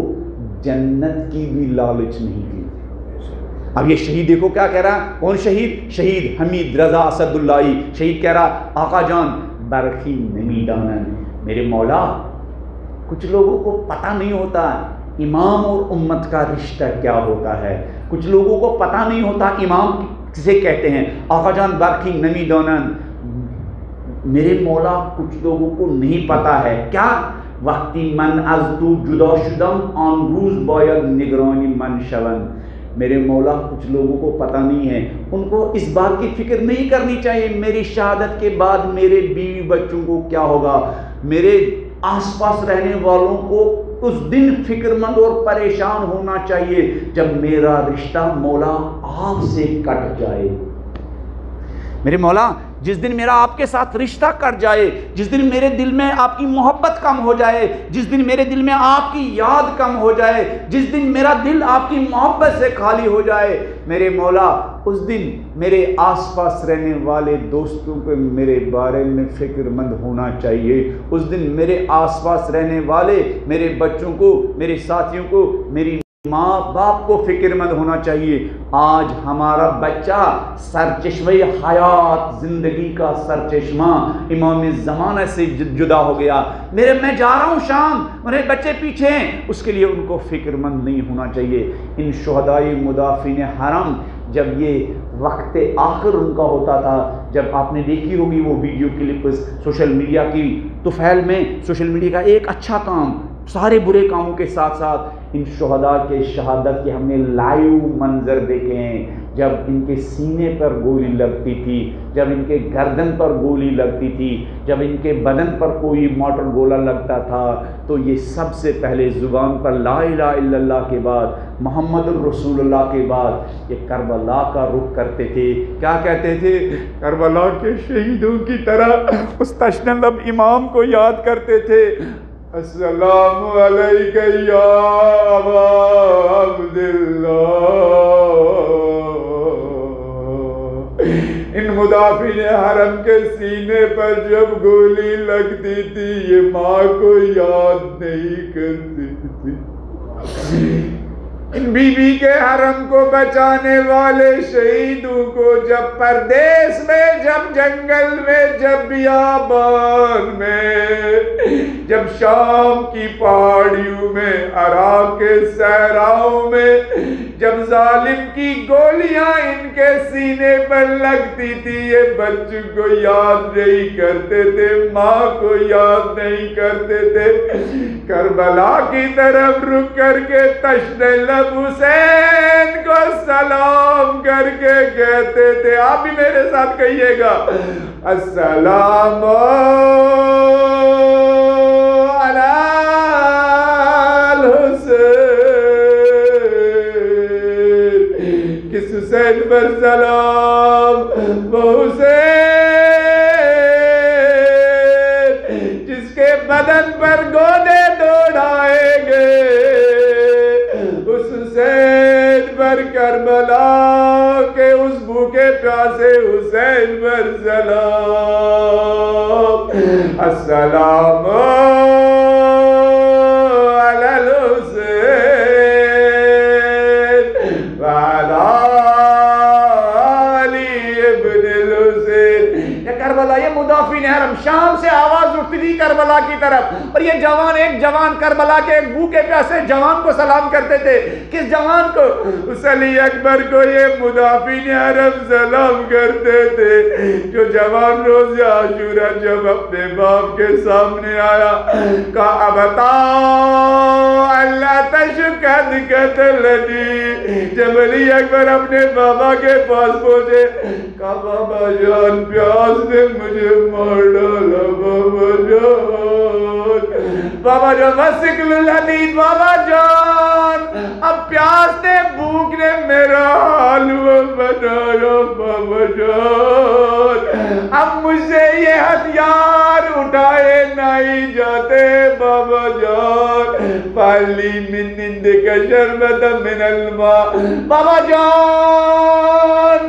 جنت کی بھی لالچ نہیں تھی۔ اب یہ شہید دیکھو کیا کہہ رہا، کون شہید؟ شہید حمید رضا اسد اللہ شہید کہہ رہا، آقا جان برخی نمی دانن، میرے مولا کچھ لوگوں کو پتہ نہیں ہوتا امام اور امت کا رشتہ کیا ہوتا ہے، کچھ لوگوں کو پتہ نہیں ہوتا امام کسے کہتے ہیں۔ آقا جان برخی نمی دانن، میرے مولا کچھ لوگوں کو نہیں پتا ہے کیا، وقتی من از تو جدا شدم آن روز باید نگرانی من شون، میرے مولا کچھ لوگوں کو پتہ نہیں ہے، ان کو اس بات کی فکر نہیں کرنی چاہیے میری شہادت کے بعد میرے بیوی بچوں کو کیا ہوگا، میرے آس پاس رہنے والوں کو اس دن فکر مند اور پریشان ہونا چاہیے جب میرا رشتہ مولا آپ سے کٹ جائے۔ میرے مولا جس دن میرا آپ کے ساتھ رشتہ کٹ جائے، جس دن میرے دل میں آپ کی محبت کم ہو جائے، جس دن میرے دل میں آپ کی یاد کم ہو جائے، جس دن میرا دل آپ کی محبت سے خالی ہو جائے، میرے مولا اس دن میرے آس پاس رہنے والے دوستوں کو میرے بارے میں فکر مند ہونا چاہیے، اس دن میرے آس پاس رہنے والے میرے بچوں کو، میرے ساتھیوں کو، میری ماں باپ کو فکر مند ہونا چاہیے۔ آج ہمارا بچہ سرچشمہ حیات، زندگی کا سرچشمہ امام زمانہ سے جدا ہو گیا، میں جا رہا ہوں شام، میرے بچے پیچھے ہیں، اس کے لیے ان کو فکر مند نہیں ہونا چاہیے۔ ان شہدائے مدافعین حرم جب یہ وقت آخر ان کا ہوتا تھا، جب آپ نے دیکھی ہوگی وہ ویڈیو کلپس سوشل میڈیا کی طفیل میں، سوشل میڈیا کا ایک اچھا کام، سارے برے کاموں کے ساتھ ساتھ ان شہداء کے شہادت کے ہم نے لائیو منظر دیکھے ہیں، جب ان کے سینے پر گولی لگتی تھی، جب ان کے گردن پر گولی لگتی تھی، جب ان کے بدن پر کوئی مارٹر گولہ لگتا تھا، تو یہ سب سے پہلے زبان پر لا الہ الا اللہ کے بعد محمد الرسول اللہ کے بعد یہ کربلا کا رخ کرتے تھے۔ کیا کہتے تھے؟ کربلا کے شہیدوں کی طرح اس تشنہ لب امام کو یاد کرتے تھے، السلام علیکہ یا ابا عبداللہ۔ ان مدافعین حرم کے سینے پر جب گولی لگتی تھی یہ ماں کو یاد نہیں کرتی تھی۔ ان بی بی کے حرم کو بچانے والے شہیدوں کو جب پردیس میں، جب جنگل میں، جب بیابان میں، جب شام کی پہاڑیوں میں، عراق کے صحراؤں میں، جب ظالم کی گولیاں ان کے سینے پر لگتی تھی یہ بچوں کو یاد نہیں کرتے تھے، ماں کو یاد نہیں کرتے تھے۔ کربلا کی طرف رک کر کے تشنہ لب حسین کو سلام کر کے کہتے تھے، آپ بھی میرے ساتھ کہیے گا، السلام علی الحسین، کس حسین پر سلام؟ وہ حسین جس کے بدن پر گودے دوڑائے گے، اس حسین پر کربلا کے اس بھوکے پیاسے حسین پر سلام، السلام علی الحسین وعلی علی ابن الحسین۔ یہ کربلا، یہ مدافعین حرم شام سے آواز اٹھتی تھی کربلا کی طرف، اور یہ جوان، ایک جوان کربلا کے ایک بھوکے پیاسے جوان کو سلام کرتے تھے۔ کس جوان کو؟ اس علی اکبر کو یہ مدافعین حرم سلام کرتے تھے، جو جوان روز عاشورہ جب اپنے باپ کے سامنے آیا، کہا ابتا اللہ تشکد قتلنی۔ جب علی اکبر اپنے بابا کے پاس پہنچے، کہا بابا جان پیاس نے مجھے مار ڈالا، بابا جان بابا جان وسکل الحدید بابا جان اب پیاس نے بھوک نے میرا حلوہ بنایا بابا جان اب مجھ سے یہ ہتھیار اٹھائے نہیں جاتے بابا جان فالی من عندک شربتا من الماء بابا جان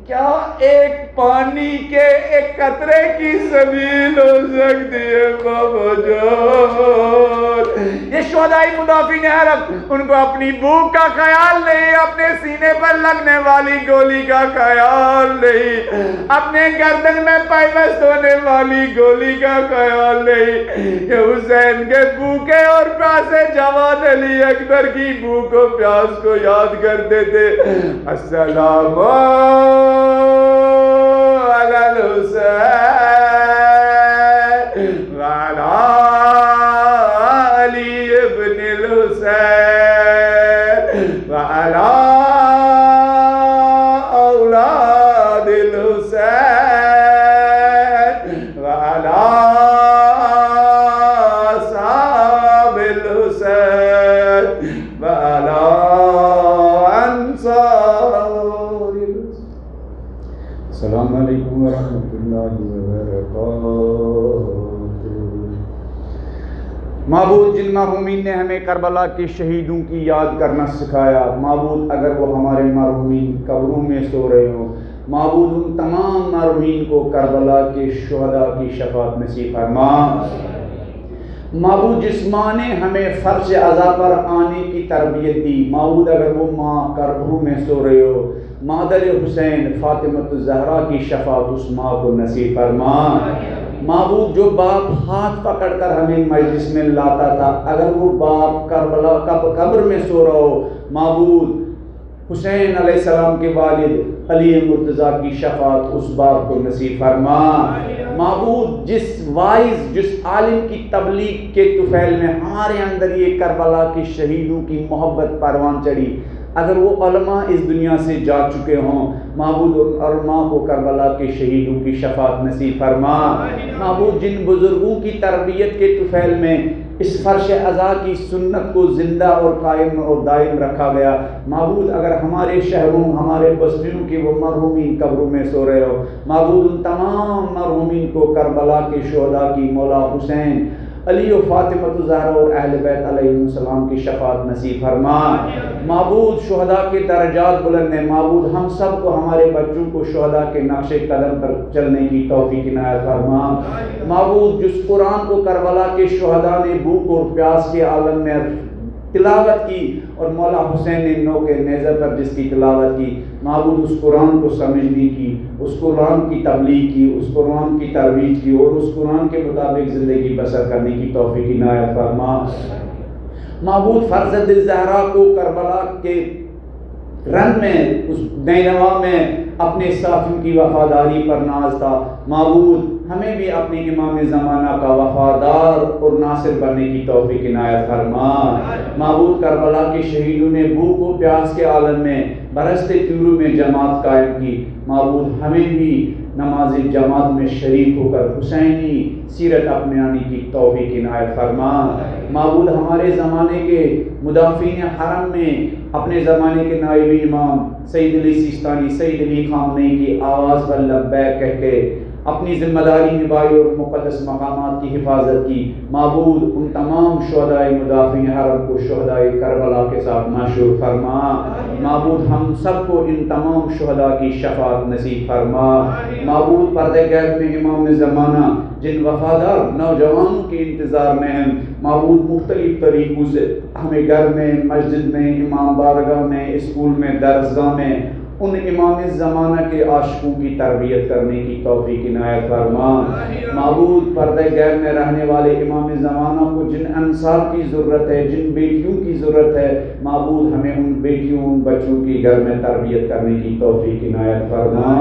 کیا ایک پانی کے ایک قطرے کی سبیل ہو سکتی ہے بابا جان یہ شہدائی مدافعین حرم ان کو اپنی بھوک کا خیال نہیں اپنے سینے پر لگنے والی گولی کا خیال نہیں اپنے گردن میں پیوست ہونے والی گولی کا خیال نہیں کہ حسین کے بھوکے اور پیاسے جوان علی اکبر کی بھوک و پیاس کو یاد کرتے تھے السلام علی الحسین وعلی علی ابن الحسین وعلی اولاد الحسین وعلی اصحاب الحسین وعلی انصار الحسین السلام علیکم ورحمۃ اللہ وبرکاتہ معبود جن مرحومین نے ہمیں کربلا کے شہیدوں کی یاد کرنا سکھایا معبود اگر وہ ہمارے مرحومین قبروں میں سو رہے ہوں معبود ان تمام مرحومین کو کربلا کے شہداء کی شفاعت نصیب فرما معبود جس ماں نے ہمیں فرش عزا پر آنے کی تربیت دی معبود اگر وہ ماں قبروں میں سو رہے ہو مادر حسین فاطمۃ الزہرا کی شفاعت اس ماں کو نصیب فرما معبود جو باپ ہاتھ پکڑ کر ہمیں مجلس میں لاتا تھا اگر وہ باپ کربلا قبر میں سو رہا ہو معبود حسین علیہ السلام کے والد علی مرتضیٰ کی شفاعت اس باپ کو نصیب فرما معبود جس وائز جس عالم کی تبلیغ کے طفیل میں ہمارے اندر یہ کربلا کے شہیدوں کی محبت پروان چڑھی اگر وہ علماء اس دنیا سے جا چکے ہوں معبود علماء کو کربلا کے شہیدوں کی شفاعت نصیب فرما معبود جن بزرگوں کی تربیت کے طفیل میں اس فرش عزا کی سنت کو زندہ اور قائم اور دائم رکھا گیا معبود اگر ہمارے شہروں ہمارے بستیوں کے وہ مرحومین قبروں میں سو رہے ہو معبود ان تمام مرحومین کو کربلا کے شہداء کی مولا حسین علی و فاطمۃ الزہرا اور اہل بیت علیہ السلام کی شفاعت نصیب فرما معبود شہداء کے درجات بلند ہیں معبود ہم سب کو ہمارے بچوں کو شہداء کے نقش قدم پر چلنے کی توفیق عنایت فرما معبود جس قرآن کو کربلا کے شہداء نے بھوک اور پیاس کے عالم میں تلاوت کی اور مولا حسین نے نوک نیزہ پر جس کی تلاوت کی معبود اس قرآن کو سمجھنے کی اس قرآن کی تبلیغ کی اس قرآن کی ترویج کی اور اس قرآن کے مطابق زندگی بسر کرنے کی توفیق عنایت فرما معبود فرزند الزہرا کو کربلا کے رن میں اس نینوا میں اپنے ساتھیوں کی وفاداری پر ناز تھا معبود ہمیں بھی اپنے امام زمانہ کا وفادار اور ناصر بننے کی توفیق عنایت فرما معبود کربلا کے شہیدوں نے بھوک و پیاس کے عالم میں برستے طیوروں میں جماعت قائم کی معبود ہمیں بھی نماز جماعت میں شریک ہو کر حسینی سیرت اپنانے کی توفیق عنایت فرما معبود ہمارے زمانے کے مدافعین حرم میں اپنے زمانے کے نائب امام سید علی سیستانی سید علی خامنئی کی آواز پر لبیک کہہ کے اپنی ذمہ داری نبھائی اور مقدس مقامات کی حفاظت کی معبود ان تمام شہداء مدافعین حرم کو شہداء کربلا کے ساتھ مشہور فرما معبود ہم سب کو ان تمام شہداء کی شفاعت نصیب فرما معبود پردہ غیب میں امام زمانہ جن وفادار نوجوانوں کے انتظار میں ہیں معبود مختلف طریقوں سے ہمیں گھر میں مسجد میں امام بارگاہ میں اسکول میں درسگاہ میں ان امام زمانہ کے عاشقوں کی تربیت کرنے کی توفیق عنایت فرما معبود پردہ غیب میں رہنے والے امام زمانہ کو جن انصار کی ضرورت ہے جن بیٹیوں کی ضرورت ہے معبود ہمیں ان بیٹیوں ان بچوں کی گھر میں تربیت کرنے کی توفیق عنایت فرما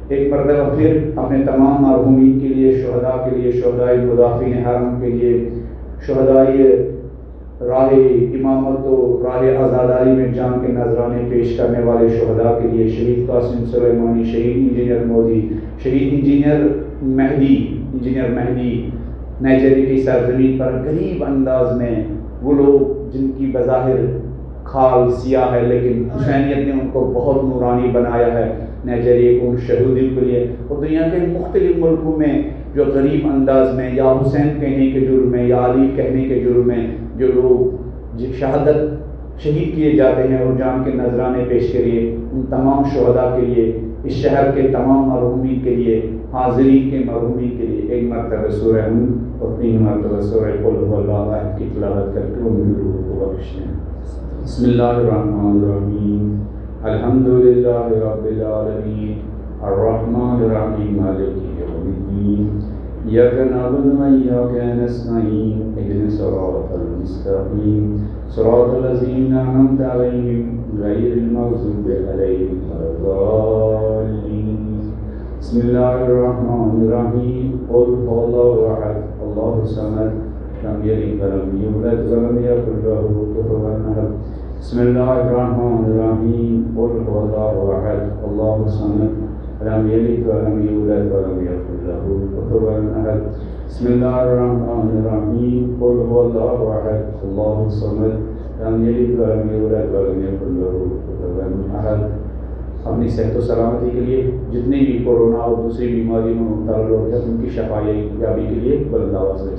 ایک مرتبہ پھر اپنے تمام مرحومین کے لیے شہداء کے لیے شہداء مدافعین حرم کے لیے شہداء راہ امامت و راہ عزاداری میں جان کے نذرانے پیش کرنے والے شہداء کے لیے شہید قاسم سلیمانی شہید انجینئر مودی شہید انجینئر مہدی نائجیریا کی سرزمین پر غریب انداز میں وہ لوگ جن کی بظاہر کھال سیاہ ہے لیکن حسینیت نے ان کو بہت نورانی بنایا ہے نائجیریا کو ان شہیدوں کے لیے، اور دنیا کے مختلف ملکوں میں جو غریب انداز میں یا حسین کہنے کے جرم میں یا علی کہنے کے جرم میں جو لوگ شہادت شہید کیے جاتے ہیں اور جان کے نذرانے پیش کریے، ان تمام شہداء کے لیے، اس شہر کے تمام مرحومین کے لیے، حاضرین کے مرحومین کے لیے ایک مرتبہ سورہ ہود اور 3 مرتبہ سورہ قل هو اللہ احد کی تلاوت کر کے ان روح کو بخشیں۔ بسم اللہ الرحمن الرحیم، الحمد للہ رب العالمین، الرحمن الرحیم، مالک یوم الدین، ایاک نعبد و ایاک نستعین، اهدنا الصراط المستقیم، صراط الذین انعمت علیہم غیر المغضوب علیہم ولا الضالین۔ بسم اللہ الرحمن الرحیم، قل هو اللہ احد اللہ الصمد لم یلد ولم یولد ولم یکن له کفوا احد۔ بسم اللہ الرحمن الرحیم، قل هو اللہ احد اللہ الصمد لم یلد ولم یولد ولم یکن له کفوا احد۔ بسم اللہ الرحمن الرحیم، قل هو اللہ احد اللہ الصمد لم یلد ولم یولد ولم یکن له کفوا احد۔ اپنی صحت و سلامتی کے لیے جتنے بھی کورونا اور دوسری بیماریوں میں مبتلا لوگ ہیں ان کی شفا یابی کے لیے بلند آواز سے